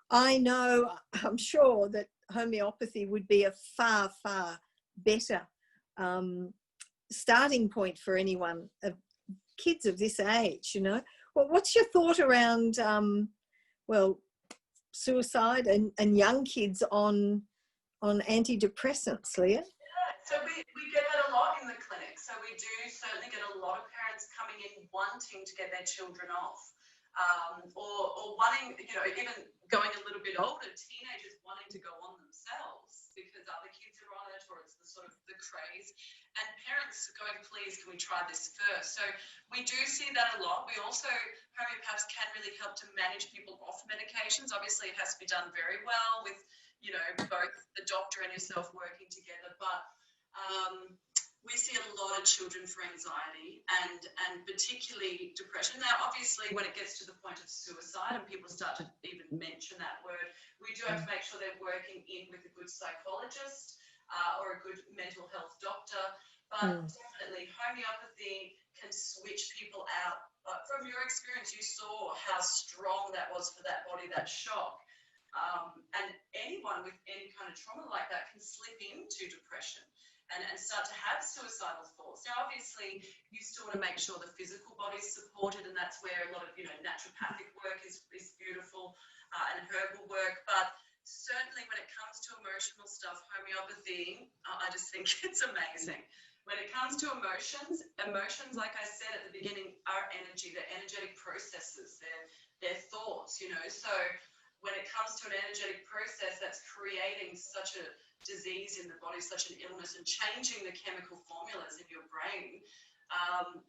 I know, I'm sure that homeopathy would be a far, far better starting point for anyone, kids of this age, you know. Well, what's your thought around, well, suicide and young kids on antidepressants, Leah? So we get that a lot in the clinic. So we do certainly get a lot of parents coming in wanting to get their children off, or wanting, you know, even going a little bit older, teenagers wanting to go on themselves because other kids are on it, or it's the sort of the craze, and parents going, please, can we try this first? So we do see that a lot. We also, homeopaths can really help to manage people off medications. Obviously, it has to be done very well with, you know, both the doctor and yourself working together, but we see a lot of children for anxiety and particularly depression. Now, obviously, when it gets to the point of suicide and people start to even mention that word, we do have to make sure they're working in with a good psychologist or a good mental health doctor. But definitely, homeopathy can switch people out. But from your experience, you saw how strong that was for that body, that shock. And anyone with any kind of trauma like that can slip into depression and start to have suicidal thoughts. Now, obviously, you still want to make sure the physical body is supported, and that's where a lot of, you know, naturopathic work is beautiful and herbal work. But certainly when it comes to emotional stuff, homeopathy, I just think it's amazing. When it comes to emotions, like I said at the beginning, are energy. They're energetic processes. They're thoughts, you know. So when it comes to an energetic process that's creating such a disease in the body, such an illness, and changing the chemical formulas in your brain,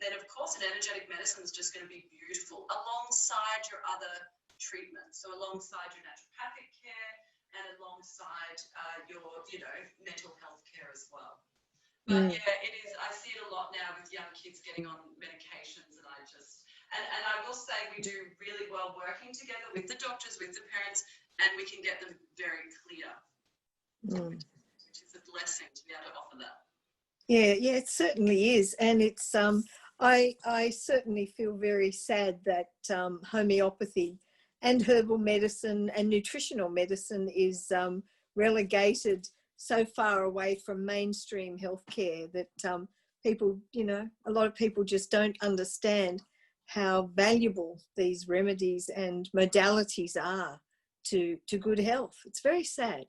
then of course an energetic medicine is just going to be beautiful alongside your other treatments. So alongside your naturopathic care and alongside your, you know, mental health care as well. But yeah, it is, I see it a lot now with young kids getting on medications, and I just, and I will say we do really well working together with the doctors, with the parents, and we can get them very clear, which is a blessing to be able to offer that. Yeah, yeah, it certainly is. And it's, I certainly feel very sad that homeopathy and herbal medicine and nutritional medicine is relegated so far away from mainstream healthcare that people, you know, a lot of people just don't understand how valuable these remedies and modalities are to good health. It's very sad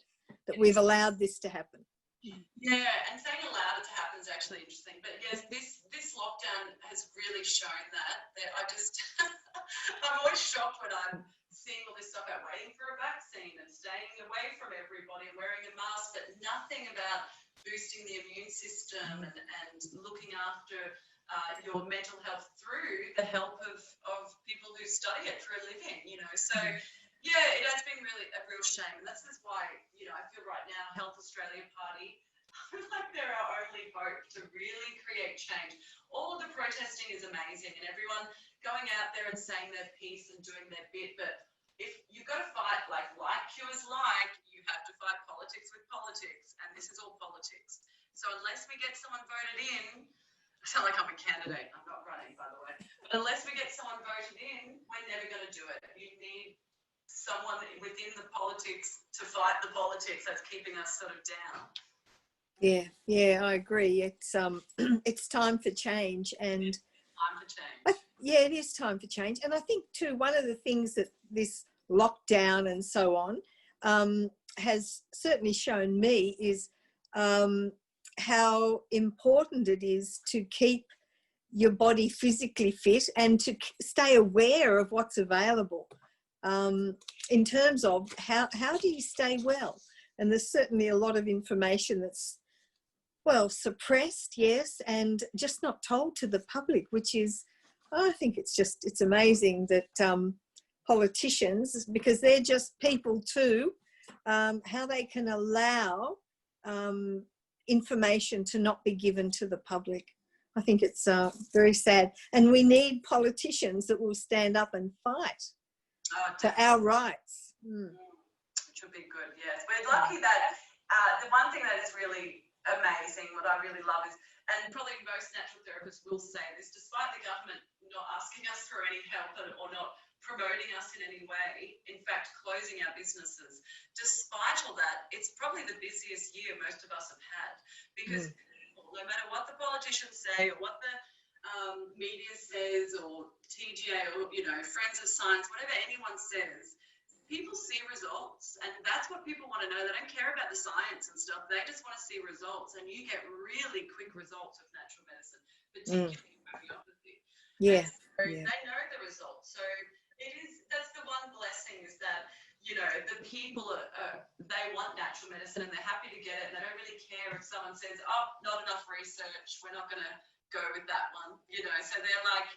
that we've allowed this to happen. Yeah, and saying allowed it to happen is actually interesting. But yes, this lockdown has really shown that I just I'm always shocked when I'm seeing all this stuff about waiting for a vaccine and staying away from everybody and wearing a mask, but nothing about boosting the immune system and looking after your mental health through the help of people who study it for a living, you know. So yeah, it has been really a real shame, and that's just why, you know, I feel right now Health Australia Party like they're our only hope to really create change. All of the protesting is amazing and everyone going out there and saying their piece and doing their bit, but if you've got to fight like cures like, you have to fight politics with politics, and this is all politics. So unless we get someone voted in, I sound like I'm a candidate, I'm not running by the way, but unless we get someone voted in, we're never going to do it. You need someone within the politics to fight the politics that's keeping us sort of down. Yeah, yeah, I agree. It's it's time for change, and time for change. Yeah, it is time for change. And I think too, one of the things that this lockdown and so on has certainly shown me is how important it is to keep your body physically fit and to stay aware of what's available in terms of how do you stay well. And there's certainly a lot of information that's, well, suppressed, yes, and just not told to the public, which is, I think it's amazing that politicians, because they're just people too, how they can allow information to not be given to the public. I think it's very sad. And we need politicians that will stand up and fight for our rights. Which would be good, yes. We're lucky that the one thing that is really amazing, what I really love is, and probably most natural therapists will say this, despite the government not asking us for any help or not promoting us in any way, in fact closing our businesses, despite all that, it's probably the busiest year most of us have had, because no matter what the politicians say or what the media says or TGA or, you know, Friends of Science, whatever anyone says, people see results, and that's what people want to know. They don't care about the science and stuff. They just want to see results, and you get really quick results with natural medicine, particularly homeopathy. Yeah. So they know the results. So that's the one blessing, is that, you know, the people they want natural medicine and they're happy to get it. They don't really care if someone says, oh, not enough research, we're not going to go with that one, you know. So they're like,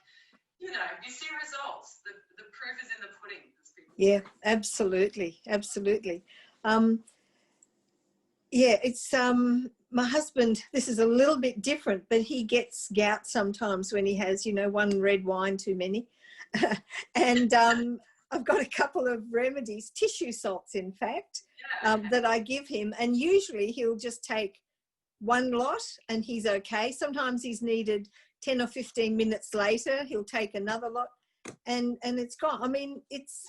you know, you see results. The proof is in the pudding. Yeah, absolutely, absolutely. Yeah, it's my husband, this is a little bit different, but he gets gout sometimes when he has, you know, one red wine too many. And I've got a couple of remedies, tissue salts in fact, that I give him, and usually he'll just take one lot and he's okay. Sometimes he's needed 10 or 15 minutes later, he'll take another lot and it's gone. I mean, it's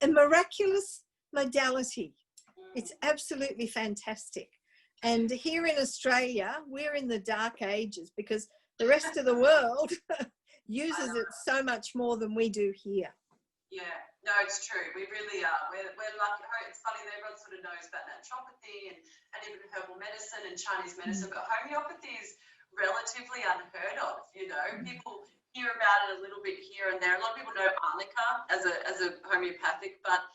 a miraculous modality. It's absolutely fantastic. And here in Australia, we're in the dark ages because the rest of the world uses it so much more than we do here. Yeah, no, it's true. We really are. We're lucky. It's funny, everyone sort of knows about naturopathy and even herbal medicine and Chinese medicine, but homeopathy is relatively unheard of. You know, people hear about it a little bit here and there. A lot of people know arnica as a homeopathic, but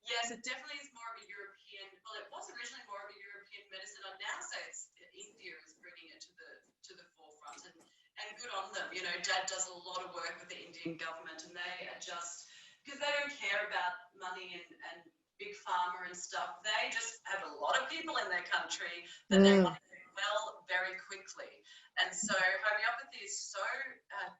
yes, it definitely is more of a European. Well, it was originally more of a European medicine. I'd now say India is bringing it to the forefront, and good on them. You know, Dad does a lot of work with the Indian government, and they are just, because they don't care about money and big pharma and stuff. They just have a lot of people in their country that they want to do well help very quickly. And so homeopathy is so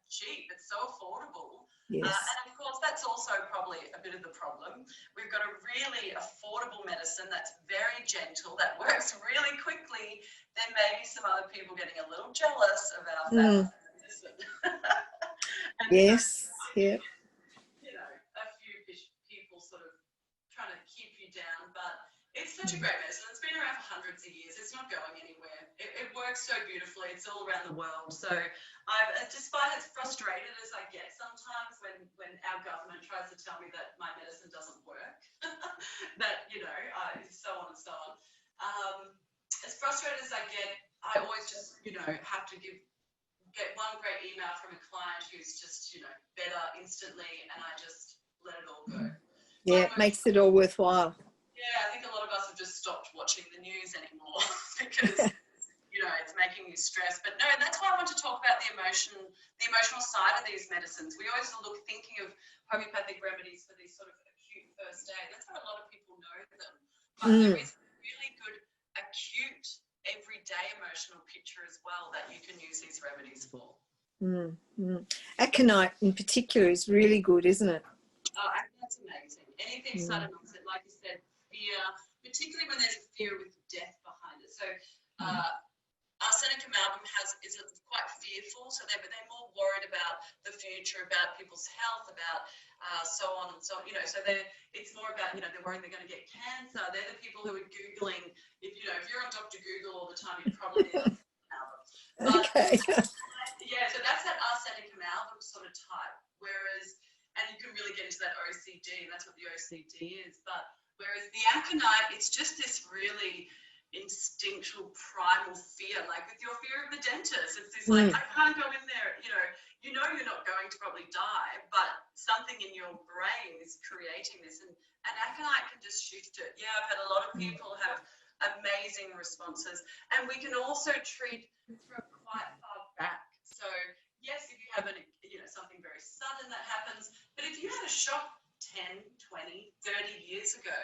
cheap, it's so affordable. Yes. And of course, that's also probably a bit of the problem. We've got a really affordable medicine that's very gentle, that works really quickly. There may be some other people getting a little jealous of our medicine. Yes, so, yeah. You know, a few people sort of trying to keep you down, but it's such a great medicine. It's been around for hundreds of years. It's not going anywhere. It works so beautifully. It's all around the world. So despite as frustrated as I get sometimes when our government tries to tell me that my medicine doesn't work, that, you know, so on and so on. As frustrated as I get, I always just, you know, have to get one great email from a client who's just, you know, better instantly, and I just let it all go. Yeah, it makes it all worthwhile. Yeah, I think a lot of us have just stopped watching the news anymore because, you know, it's making you stress. But no, that's why I want to talk about the emotional side of these medicines. We always thinking of homeopathic remedies for these sort of acute first aid. That's how a lot of people know them. But there is a really good acute, everyday emotional picture as well that you can use these remedies for. Aconite in particular is really good, isn't it? Oh, Aconite's amazing. Anything sudden onset, like you said, fear, particularly when there's a fear with death behind it. So arsenic amalgam is quite fearful, so they're more worried about the future, about people's health, about so on and so on. You know, so it's more about, you know, they're worried they're going to get cancer. They're the people who are Googling. If you're on Dr. Google all the time, you probably need amalgam. Okay. Yeah, so that's that arsenic amalgam sort of type. Whereas, and you can really get into that OCD, and that's what the OCD is. But whereas the aconite, it's just this really instinctual primal fear, like with your fear of the dentist. It's this like, I can't go in there. You know you're not going to probably die, but something in your brain is creating this, and aconite can just shift it. Yeah, I've had a lot of people have amazing responses, and we can also treat from quite far back. So yes, if you have something very sudden that happens, but if you had a shock 10, 20, 30 years ago,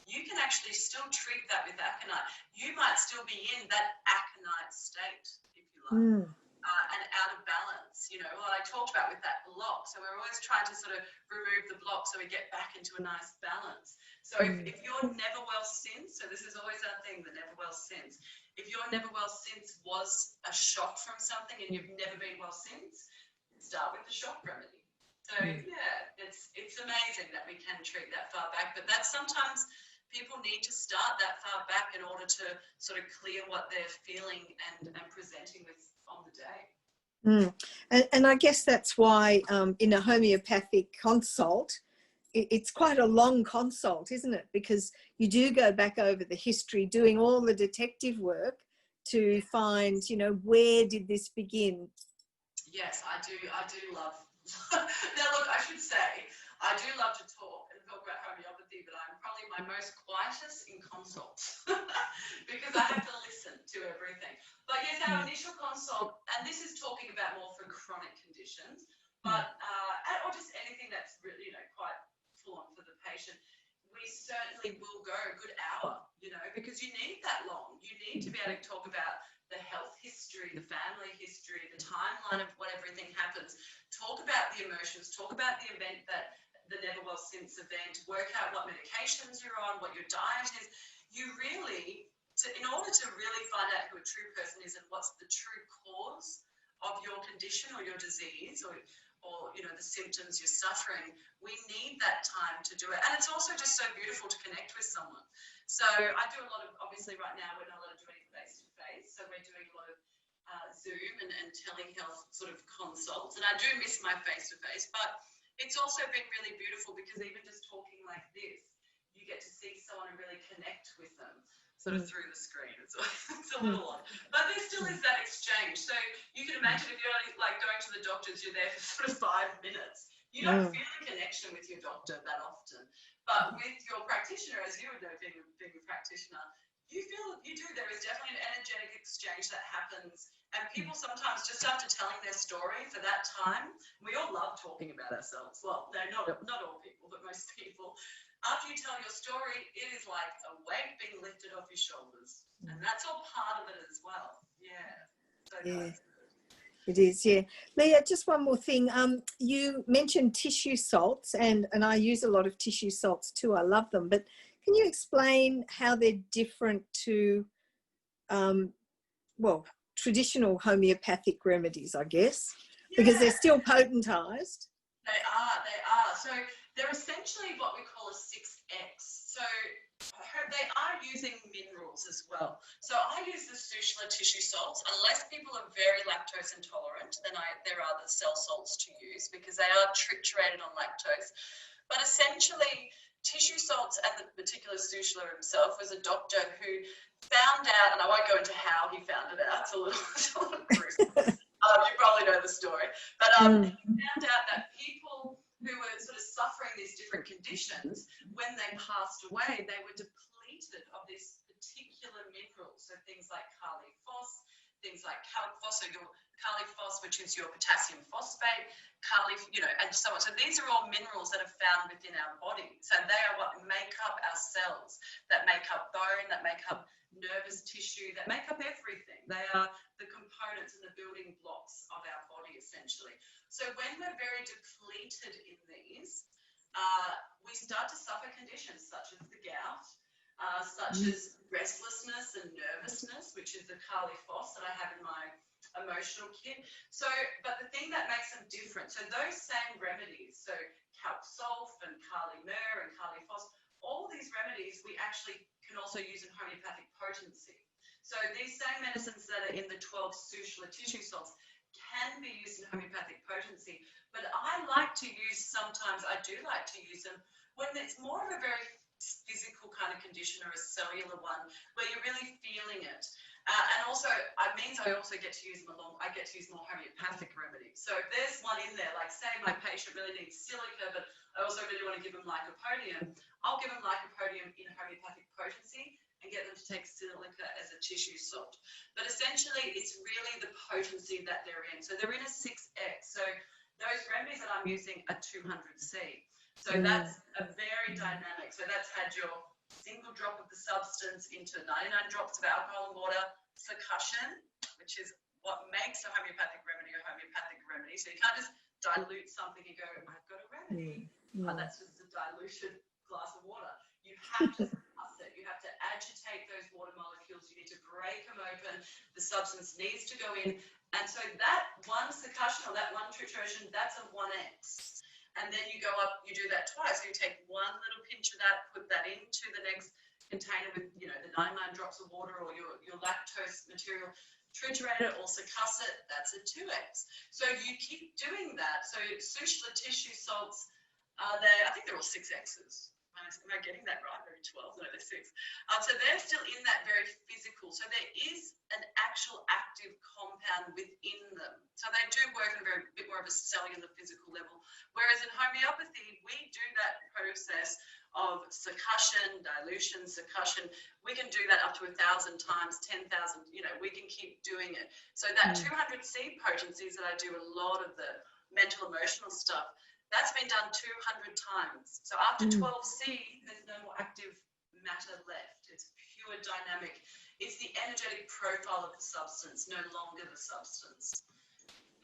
you can actually still treat that with aconite. You might still be in that aconite state, if you like, and out of balance. You know, what I talked about with that block. So we're always trying to sort of remove the block so we get back into a nice balance. So if you're never well since, so this is always our thing, the never well since. If your never well since was a shock from something and you've never been well since, start with the shock remedy. So yeah, it's amazing that we can treat that far back, but that's sometimes people need to start that far back in order to sort of clear what they're feeling and presenting with on the day. And I guess that's why in a homeopathic consult, it's quite a long consult, isn't it? Because you do go back over the history, doing all the detective work to find, you know, where did this begin? Yes, I do love. Now, look, I should say, I do love to talk about homeopathy, but I'm probably my most quietest in consults because I have to listen to everything. But yes, our initial consult, and this is talking about more for chronic conditions, but or just anything that's really, you know, quite full on for the patient. We certainly will go a good hour, you know, because you need that long. You need to be able to talk about the health history, the family history, the timeline of what everything happens. Talk about the emotions, talk about the event, that the never well since event, work out what medications you're on, what your diet is. You really, in order to really find out who a true person is and what's the true cause of your condition or your disease or you know, the symptoms you're suffering, we need that time to do it. And it's also just so beautiful to connect with someone. So I do a lot of, obviously right now we're not allowed to do any face-to-face, so we're doing a lot of Zoom and telehealth sort of consults. And I do miss my face-to-face, but it's also been really beautiful because even just talking like this, you get to see someone and really connect with them sort of through the screen. It's a little odd, but there still is that exchange. So you can imagine if you're only like going to the doctors, you're there for sort of 5 minutes. You don't feel a connection with your doctor that often, but with your practitioner, as you would know, being a practitioner, you do. There is definitely an energetic exchange that happens, and people sometimes just after telling their story for that time, we all love talking about ourselves. Well, no, not all people, but most people. After you tell your story, it is like a weight being lifted off your shoulders, and that's all part of it as well. Yeah. So Yeah. nice. It is, yeah. Leiah, just one more thing. You mentioned tissue salts, and I use a lot of tissue salts too. I love them. But can you explain how they're different to, well, traditional homeopathic remedies, I guess, because they're still potentized? They are. So they're essentially what we call a 6X. So they are using minerals as well. So I use the Sushla tissue salts. Unless people are very lactose intolerant, then there are the cell salts to use because they are triturated on lactose. But essentially, tissue salts, and the particular Sushla himself was a doctor who found out, and I won't go into how he found it out, it's a little gruesome. You probably know the story. But he found out that people who were sort of suffering these different conditions, when they passed away, they were depleted of this particular mineral. So things like Kali Phos, things like Phos, or your Kali Phos, which is your potassium phosphate, Kali, and so on. So these are all minerals that are found within our body. So they are what make up our cells, that make up bone, that make up nervous tissue, that make up everything. They are the components and the building blocks of our body, essentially. So when we're very depleted in these, we start to suffer conditions such as the gout, such as restlessness and nervousness, which is the Kali Phos that I have in my emotional kit. So, but the thing that makes them different, so those same remedies, so Calpsolf and Kali Mer and Kali Phos, all these remedies we actually can also use in homeopathic potency. So these same medicines that are in the 12 Sushla tissue salts can be used in homeopathic potency, but I do like to use them when it's more of a very physical kind of condition or a cellular one where you're really feeling it. And also, I also get to use them I get to use more homeopathic remedies. So if there's one in there, like say my patient really needs silica, but I also really want to give them Lycopodium, I'll give them Lycopodium in homeopathic potency and get them to take silica as a tissue salt. But essentially, it's really the potency that they're in. So they're in a 6X. So those remedies that I'm using are 200C. So that's a very dynamic. So that's had your single drop of the substance into 99 drops of alcohol and water, succussion, which is what makes a homeopathic remedy a homeopathic remedy. So you can't just dilute something and go, I've got a remedy. That's just a diluted glass of water. You have to succus it. You have to agitate those water molecules. You need to break them open. The substance needs to go in. And so that one succussion or that one trituration, that's a 1X. And then you go up, you do that twice. So you take one little pinch of that, put that into the next container with, the 99 drops of water or your lactose material, triturate it or succuss it, that's a 2X. So you keep doing that. So Sushla tissue salts, I think they're all 6Xs. Am I getting that right? Maybe 12? No, they're 6. So they're still in that very physical. So there is an actual active compound within them. So they do work on a bit more of a cellular physical level. Whereas in homeopathy, we do that process of succussion, dilution, succussion. We can do that up to 1,000 times, 10,000, we can keep doing it. So that 200C potencies that I do a lot of the mental, emotional stuff, that's been done 200 times. So after 12C, there's no more active matter left. It's pure dynamic. It's the energetic profile of the substance, no longer the substance.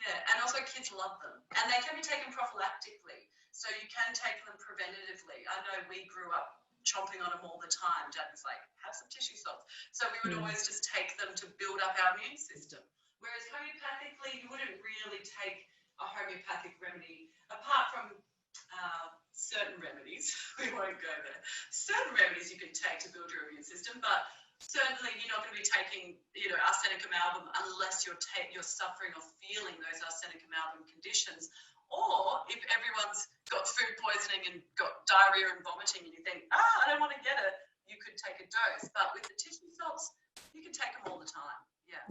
Yeah, and also kids love them. And they can be taken prophylactically. So you can take them preventatively. I know we grew up chomping on them all the time. Dad was like, have some tissue salts. So we would always just take them to build up our immune system. Whereas homeopathically, you wouldn't really take a homeopathic remedy, apart from certain remedies, we won't go there. Certain remedies you can take to build your immune system, but certainly you're not going to be taking, arsenic amalgam unless you're suffering or feeling those arsenic amalgam conditions. Or if everyone's got food poisoning and got diarrhea and vomiting and you think, I don't want to get it, you could take a dose. But with the tissue salts, you can take them all the time. Yeah.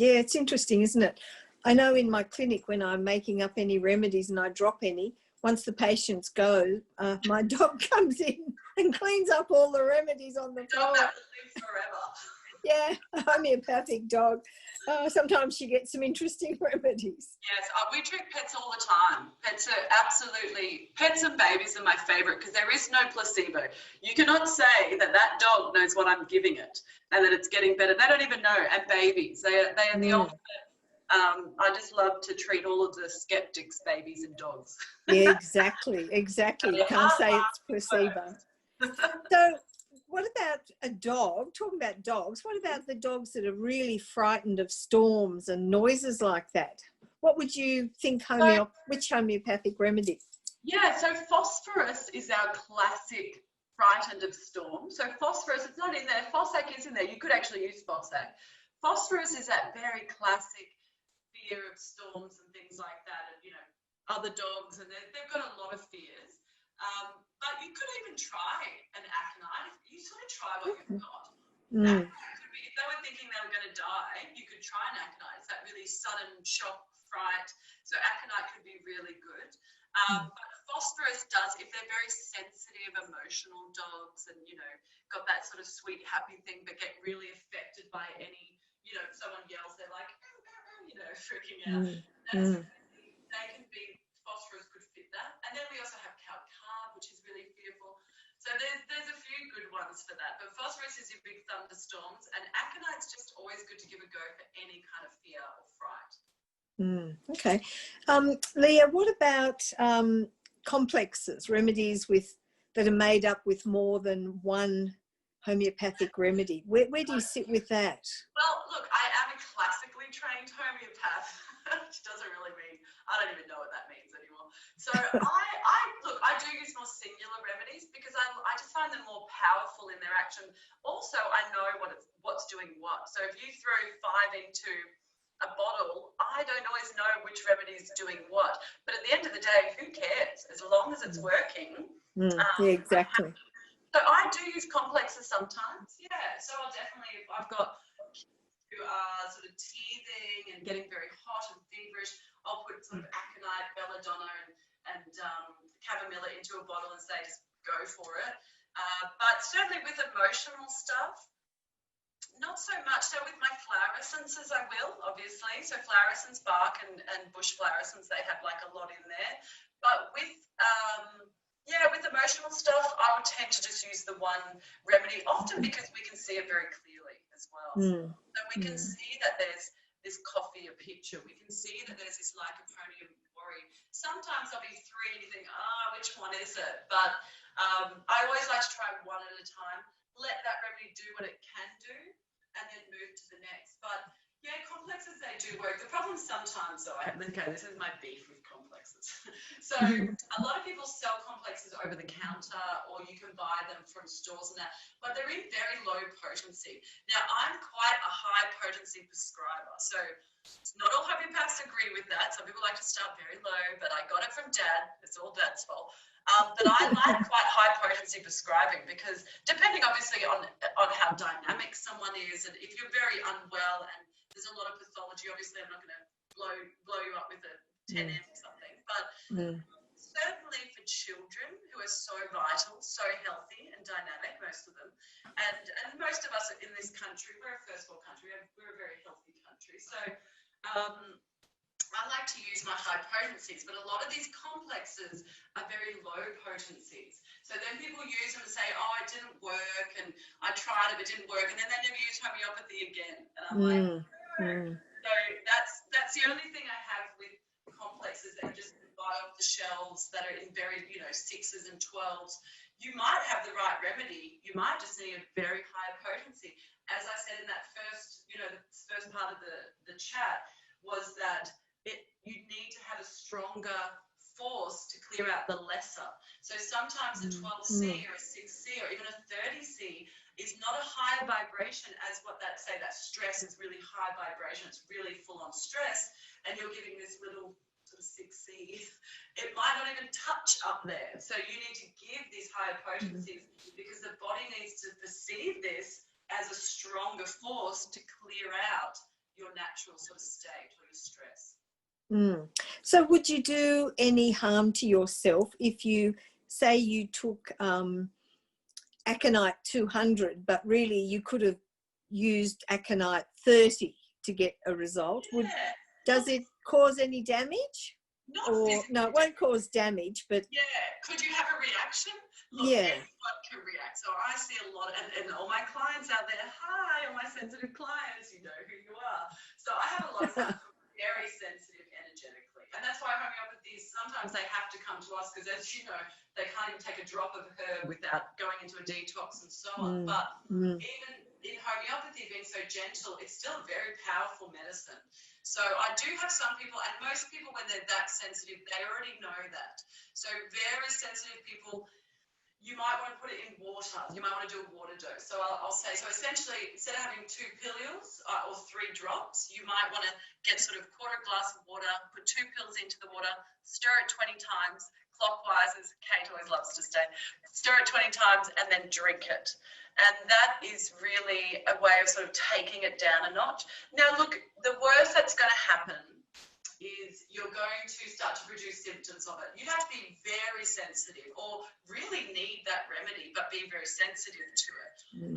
Yeah, it's interesting, isn't it? I know in my clinic when I'm making up any remedies and I drop any, once the patients go, my dog comes in and cleans up all the remedies on the floor. That will live forever. Yeah, a homeopathic dog. Sometimes you get some interesting remedies. Yes, we treat pets all the time. Pets and babies are my favorite because there is no placebo. You cannot say that that dog knows what I'm giving it and that it's getting better. They don't even know. And babies, they are the ultimate. I just love to treat all of the skeptics, babies and dogs. Yeah, exactly. You can't say it's placebo. So what about a dog? Talking about dogs, what about the dogs that are really frightened of storms and noises like that? What would you think which homeopathic remedy? Yeah, so phosphorus is our classic frightened of storms. So phosphorus, it's not in there. Phosac is in there. You could actually use Phosac. Phosphorus is that very classic fear of storms and things like that, and other dogs, and they've got a lot of fears. But you could even try an aconite. You sort of try what you've got. Could be, if they were thinking they were going to die, you could try an aconite. It's that really sudden shock, fright. So aconite could be really good. But phosphorus does, if they're very sensitive, emotional dogs, and got that sort of sweet, happy thing, but get really affected by any, if someone yells, they're like, freaking out. They can be, phosphorus could fit that. And then we also have cow-carb, which is really fearful. So there's a few good ones for that. But phosphorus is your big thunderstorms, and aconite's just always good to give a go for any kind of fear or fright. Okay. Leiah, what about complexes, remedies that are made up with more than one homeopathic remedy? Where do you sit with that? Well, look, I am a classically trained homeopath, which doesn't really mean, I don't even know what that means anymore. So I do use more singular remedies because I just find them more powerful in their action. Also, I know what's doing what. So if you throw 5 into a bottle, I don't always know which remedy is doing what. But at the end of the day, who cares? As long as it's working. Yeah, exactly. So I do use complexes sometimes. Yeah. So I'll definitely, if I've got who are sort of teething and getting very hot and feverish, I'll put sort of aconite, belladonna, and chamomilla into a bottle and say just go for it. But certainly with emotional stuff, not so much. So with my flower essences, I will, obviously. So flower essence, bark, and bush flower essence, they have like a lot in there. But with with emotional stuff, I would tend to just use the one remedy, often because we can see it very clearly as well. So we can see that there's this Coffea picture. We can see that there's this Lycopodium worry. Sometimes there'll be 3 and you think, which one is it? But I always like to try one at a time. Let that remedy do what it can do and then move to the next. But yeah, complexes, they do work. The problem sometimes, though, this is my beef with complexes. So a lot of people sell complexes over the counter, or you can buy them from stores and that, but they're in very low potency. Now, I'm quite a high potency prescriber, so not all homeopaths agree with that. Some people like to start very low, but I got it from Dad. It's all Dad's fault. But I like quite high potency prescribing because depending obviously on how dynamic someone is, and if you're very unwell and there's a lot of pathology, obviously I'm not going to blow you up with a 10M or something, but certainly for children who are so vital, so healthy and dynamic, most of them, and most of us in this country, we're a first world country, we're a very healthy country, so I like to use my high potencies, but a lot of these complexes are very low potencies. So then people use them and say, it didn't work, and I tried it, but it didn't work, and then they never use homeopathy again. And I'm like, So that's the only thing I have with complexes that you just buy off the shelves that are in very, 6s and 12s. You might have the right remedy. You might just need a very high potency. As I said in that first, the first part of the chat, was that you need to have a stronger force to clear out the lesser. So sometimes a 12C or a 6C or even a 30C is not a higher vibration as what that stress is really high vibration. It's really full on stress, and you're giving this little sort of 6C. It might not even touch up there. So you need to give these higher potencies because the body needs to perceive this as a stronger force to clear out your natural sort of state or your stress. So would you do any harm to yourself if you say you took Aconite 200, but really you could have used Aconite 30 to get a result. Yeah. Does it cause any damage? Not Or physically. no, it won't cause damage, but Yeah. Could you have a reaction? Look, yeah. anyone can react. So I see a lot, and all my clients out there, hi, all my sensitive clients, you know who you are. So I have a lot of clients who are very sensitive energetically. And that's why homeopathy, sometimes they have to come to us because, as you know, they can't even take a drop of herb without going into a detox and so on. But even in homeopathy being so gentle, it's still a very powerful medicine. So I do have some people, and most people, when they're that sensitive, they already know that. So very sensitive people, you might want to put it in water. You might want to do a water dose. So I'll say, so essentially, instead of having 2 pillules or 3 drops, you might want to get sort of quarter glass of water, put 2 pills into the water, stir it 20 times, clockwise, as Kate always loves to say, stir it 20 times and then drink it. And that is really a way of sort of taking it down a notch. Now, look, the worst that's going to happen is you're going to start to produce symptoms of it. You have to be very sensitive or really need that remedy, but be very sensitive to it.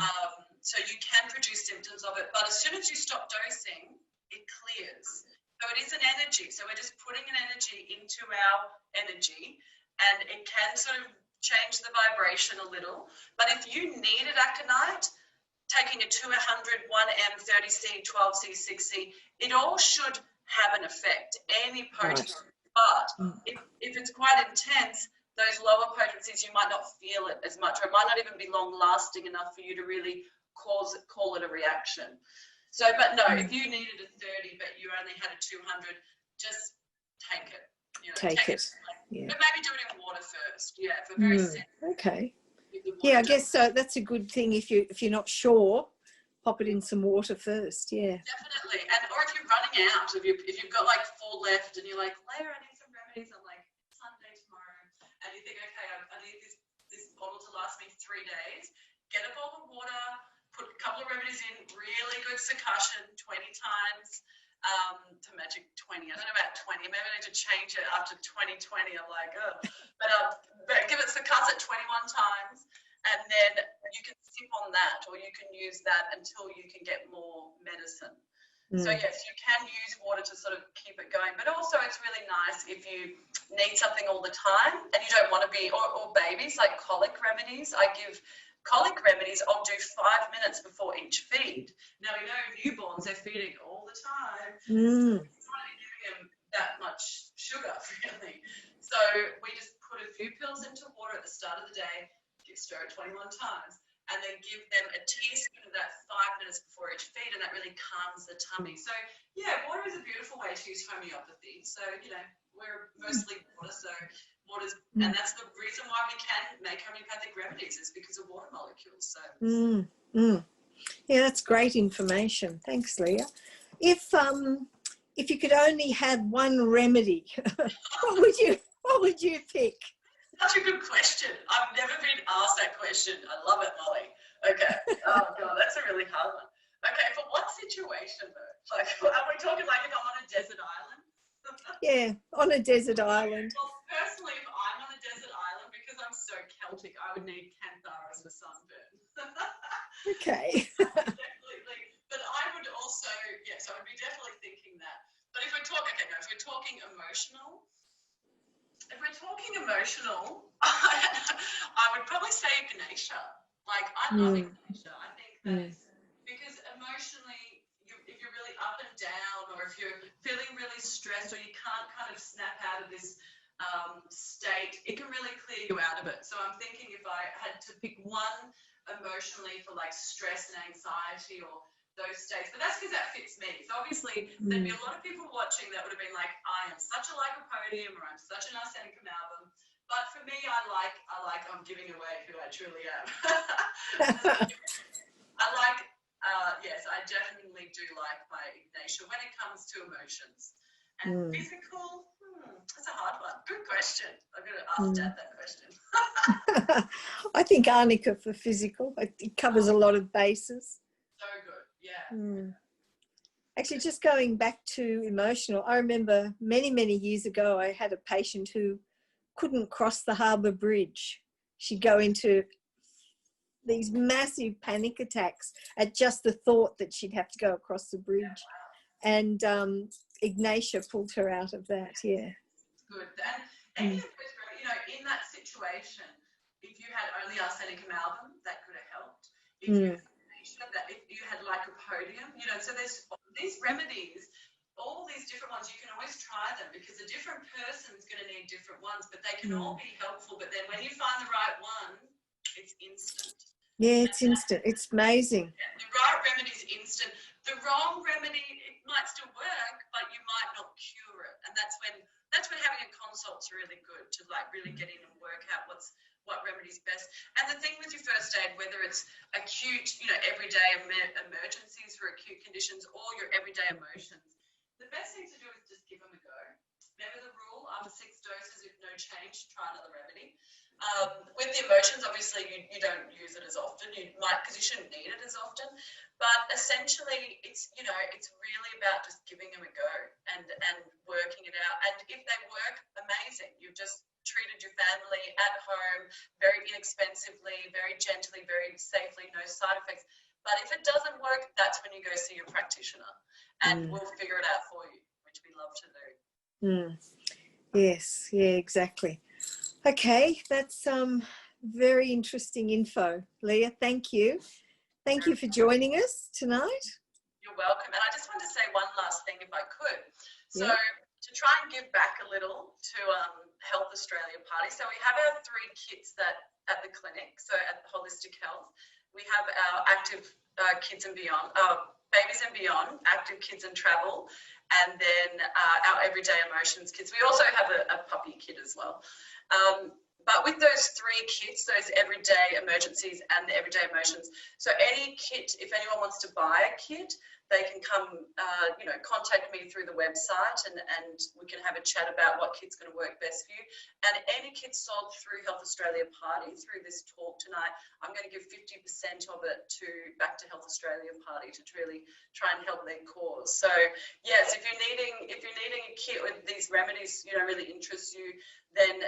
So you can produce symptoms of it, but as soon as you stop dosing, it clears. So it is an energy. So we're just putting an energy into our energy, and it can sort of change the vibration a little. But if you needed aconite, taking a 200, 1M, 30C, 12C, 6C, it all should have an effect, any potency. Right. But if it's quite intense, those lower potencies, you might not feel it as much, or it might not even be long lasting enough for you to really call it a reaction. So, but no, if you needed a 30 but you only had a 200, just take it. You know, take it. Yeah. But maybe do it in water first. Yeah, for very simple. Okay. Yeah, I guess so. That's a good thing if you're not sure. Pop it in some water first, yeah. Definitely, and or if you're running out, if you've got like 4 left, and you're like, Leiah, I need some remedies. I'm like, Sunday tomorrow, and you think, okay, I need this bottle to last me 3 days. Get a bowl of water, put a couple of remedies in, really good succussion, 20 times. To magic 20. I don't know about 20. Maybe I need to change it after 2020. I'm like, oh, but give it succuss it 21 times. And then you can sip on that, or you can use that until you can get more medicine. So yes, you can use water to sort of keep it going, but also it's really nice if you need something all the time and you don't want to be, or babies, like colic remedies. I give colic remedies, I'll do 5 minutes before each feed. Now we know newborns, they're feeding all the time. So it's not giving them that much sugar, really. So we just put a few pills into water at the start of the day, stir it 21 times, and then give them a teaspoon of that 5 minutes before each feed, and that really calms the tummy. So yeah, water is a beautiful way to use homeopathy. So, you know, we're mostly water, so water's, and that's the reason why we can make homeopathic remedies, is because of water molecules. So yeah, that's great information. Thanks, Leiah. If you could only have one remedy, what would you pick? Such a good question. I've never been asked that question. I love it, Molly. Okay. Oh, God, that's a really hard one. Okay, for what situation, though? Like, are we talking like if I'm on a desert island? Yeah, on a desert island. Well, personally, if I'm on a desert island, because I'm so Celtic, I would need cantharis for sunburn. Okay. Definitely. But I would also, yes, I would be definitely thinking that. But if we're talking, okay, no, if we're talking emotional, I would probably say Ignatia. Like, I love Ignatia. I think that because emotionally, if you're really up and down, or if you're feeling really stressed, or you can't kind of snap out of this state, it can really clear you out of it. So I'm thinking if I had to pick one emotionally for like stress and anxiety or those states, but that's because that fits me. So obviously there'd be a lot of people watching that would have been like, I am such a Lycopodium, or I'm such an arsenicum album. But for me, I like I'm giving away who I truly am. Yes, I definitely do like my Ignatia when it comes to emotions. And physical, that's a hard one. Good question. I'm going to ask Dad that question. I think arnica for physical. It covers a lot of bases. So good, yeah. Actually, just going back to emotional, I remember many years ago, I had a patient who couldn't cross the harbour bridge. She'd go into these massive panic attacks at just the thought that she'd have to go across the bridge. and Ignatia pulled her out of that. Yeah. Good. And any of those, you know, in that situation, if you had only arsenic amalgam, that could have helped. If you if you had Lycopodium, you know, so there's these remedies, all these different ones, you can always try them because a different person's going to need different ones, but they can all be helpful. But then when you find the right one, it's instant. Yeah, it's instant. It's amazing. Yeah, the right remedy is instant. The wrong remedy, it might still work, but you might not cure it. And that's when having a consult's really good, to like really get in and work out what remedy's best. And the thing with your first aid, whether it's acute, you know, everyday emergencies for acute conditions or your everyday emotions, the best thing to do is just give them a go. Remember the rule, after 6 doses, if no change, try another remedy. With the emotions, obviously, you don't use it as often. You might, because you shouldn't need it as often. But essentially, it's, you know, it's really about just giving them a go and working it out. And if they work, amazing. You've just treated your family at home very inexpensively, very gently, very safely, no side effects. But if it doesn't work, that's when you go see your practitioner, and we'll figure it out for you, which we love to do. Yes, yeah, exactly. Okay, that's very interesting info, Leiah. Thank you. Thank you for joining us tonight. You're welcome. And I just want to say one last thing, if I could. So to try and give back a little to Health Australia Party. So we have our 3 kits that at the clinic. So at Holistic Health, we have our active kids and beyond, babies and beyond, active kids and travel, and then our everyday emotions kits. We also have a puppy kit as well. But with those 3 kits, those everyday emergencies and the everyday emotions, so any kit, if anyone wants to buy a kit, they can come, you know, contact me through the website and we can have a chat about what kit's going to work best for you. And any kit sold through Health Australia Party, through this talk tonight, I'm going to give 50% of it back to Health Australia Party to really try and help their cause. So yes, if you're needing a kit with these remedies, you know, really interests you, then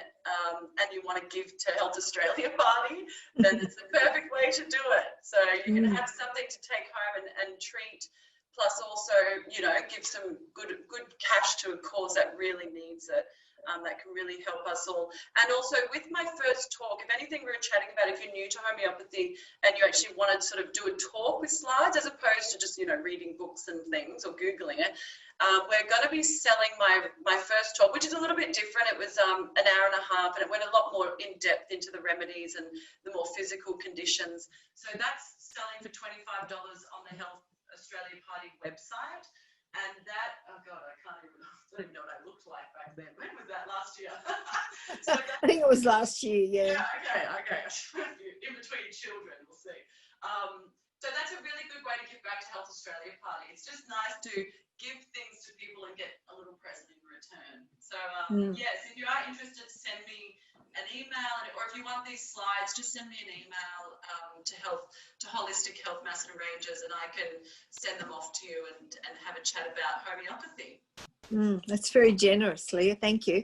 and you want to give to Health Australia Party, then it's the perfect way to do it. So you can have something to take home and treat, plus also, you know, give some good cash to a cause that really needs it. That can really help us all. And also with my first talk, if anything we were chatting about, if you're new to homeopathy and you actually want to sort of do a talk with slides as opposed to just, you know, reading books and things or Googling it, we're going to be selling my first talk, which is a little bit different. It was an hour and a half and it went a lot more in depth into the remedies and the more physical conditions. So that's selling for $25 on the Health Australia Party website. And that, oh God, I don't even know what I looked like back then. When was that? Last year? So I think it was last year, yeah. Yeah, okay. In between children, we'll see. So that's a really good way to give back to Health Australia Party. It's just nice to give things to people and get a little present in return. So yes, if you are interested, send me an email, or if you want these slides, just send me an email to Holistic Health Macedon Rangers, and I can send them off to you and have a chat about homeopathy. That's very generous, Leiah. Thank you.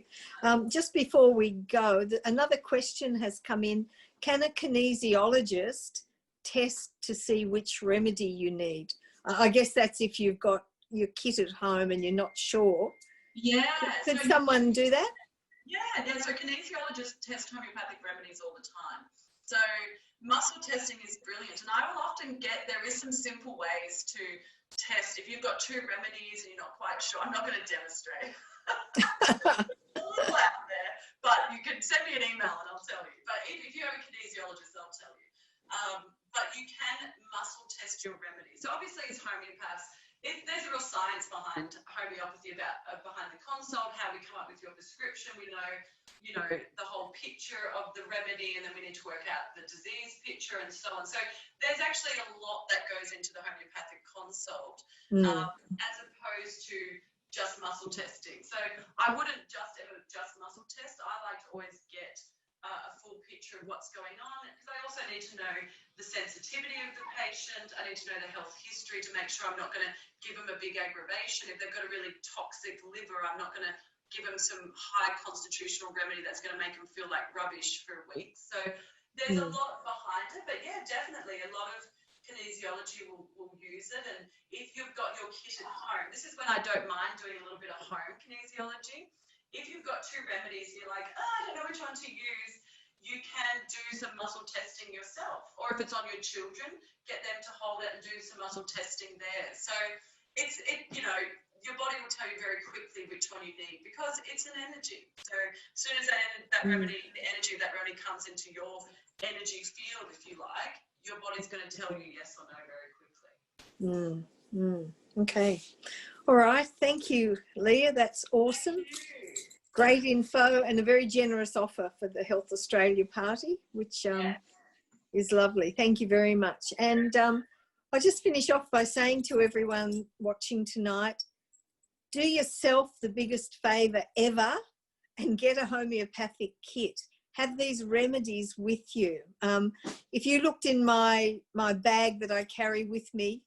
Just before we go, another question has come in. Can a kinesiologist test to see which remedy you need? I guess that's if you've got your kit at home and you're not sure. Yeah. Could someone do that? Yeah, so kinesiologists test homeopathic remedies all the time. So muscle testing is brilliant. And I will often there is some simple ways to test. If you've got 2 remedies and you're not quite sure, I'm not going to demonstrate. A little out there, but you can send me an email and I'll tell you. But if you have a kinesiologist, I'll tell you. But you can muscle test your remedy. So obviously as homeopaths, there's a real science behind homeopathy, behind the consult, how we come up with your prescription. We know, you know, the whole picture of the remedy, and then we need to work out the disease picture and so on. So there's actually a lot that goes into the homeopathic consult, as opposed to just muscle testing. So I wouldn't just muscle test. I like to always get a full picture of what's going on, because I also need to know the sensitivity of the patient. I need to know the health history to make sure I'm not going to give them a big aggravation. If they've got a really toxic liver, I'm not going to give them some high constitutional remedy that's going to make them feel like rubbish for a week. So there's a lot behind it, but yeah, definitely a lot of kinesiology will use it. And if you've got your kit at home, this is when I don't mind doing a little bit of home kinesiology. If you've got 2 remedies, you're like, oh, I don't know which one to use, you can do some muscle testing yourself. Or if it's on your children, get them to hold it and do some muscle testing there. So you know, your body will tell you very quickly which one you need, because it's an energy. So as soon as that remedy, the energy of that remedy comes into your energy field, if you like, your body's going to tell you yes or no very quickly. Okay. All right. Thank you, Leiah. That's awesome. Great info and a very generous offer for the Health Australia Party, which is lovely. Thank you very much. And I'll just finish off by saying to everyone watching tonight, do yourself the biggest favour ever and get a homeopathic kit. Have these remedies with you. If you looked in my bag that I carry with me,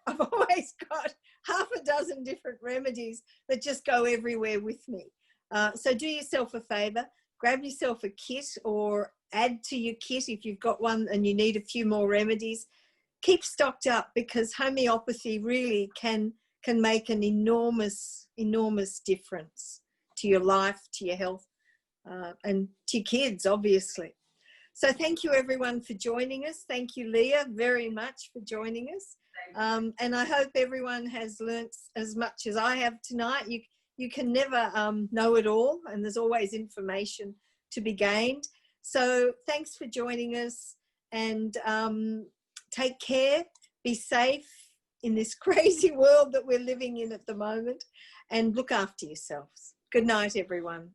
I've always got half a dozen different remedies that just go everywhere with me. So do yourself a favour, grab yourself a kit or add to your kit if you've got one and you need a few more remedies. Keep stocked up, because homeopathy really can make an enormous difference to your life, to your health, and to your kids, obviously. So thank you everyone for joining us. Thank you, Leiah, very much for joining us. And I hope everyone has learnt as much as I have tonight. You can never know it all, and there's always information to be gained. So thanks for joining us, and take care, be safe in this crazy world that we're living in at the moment, and look after yourselves. Good night, everyone.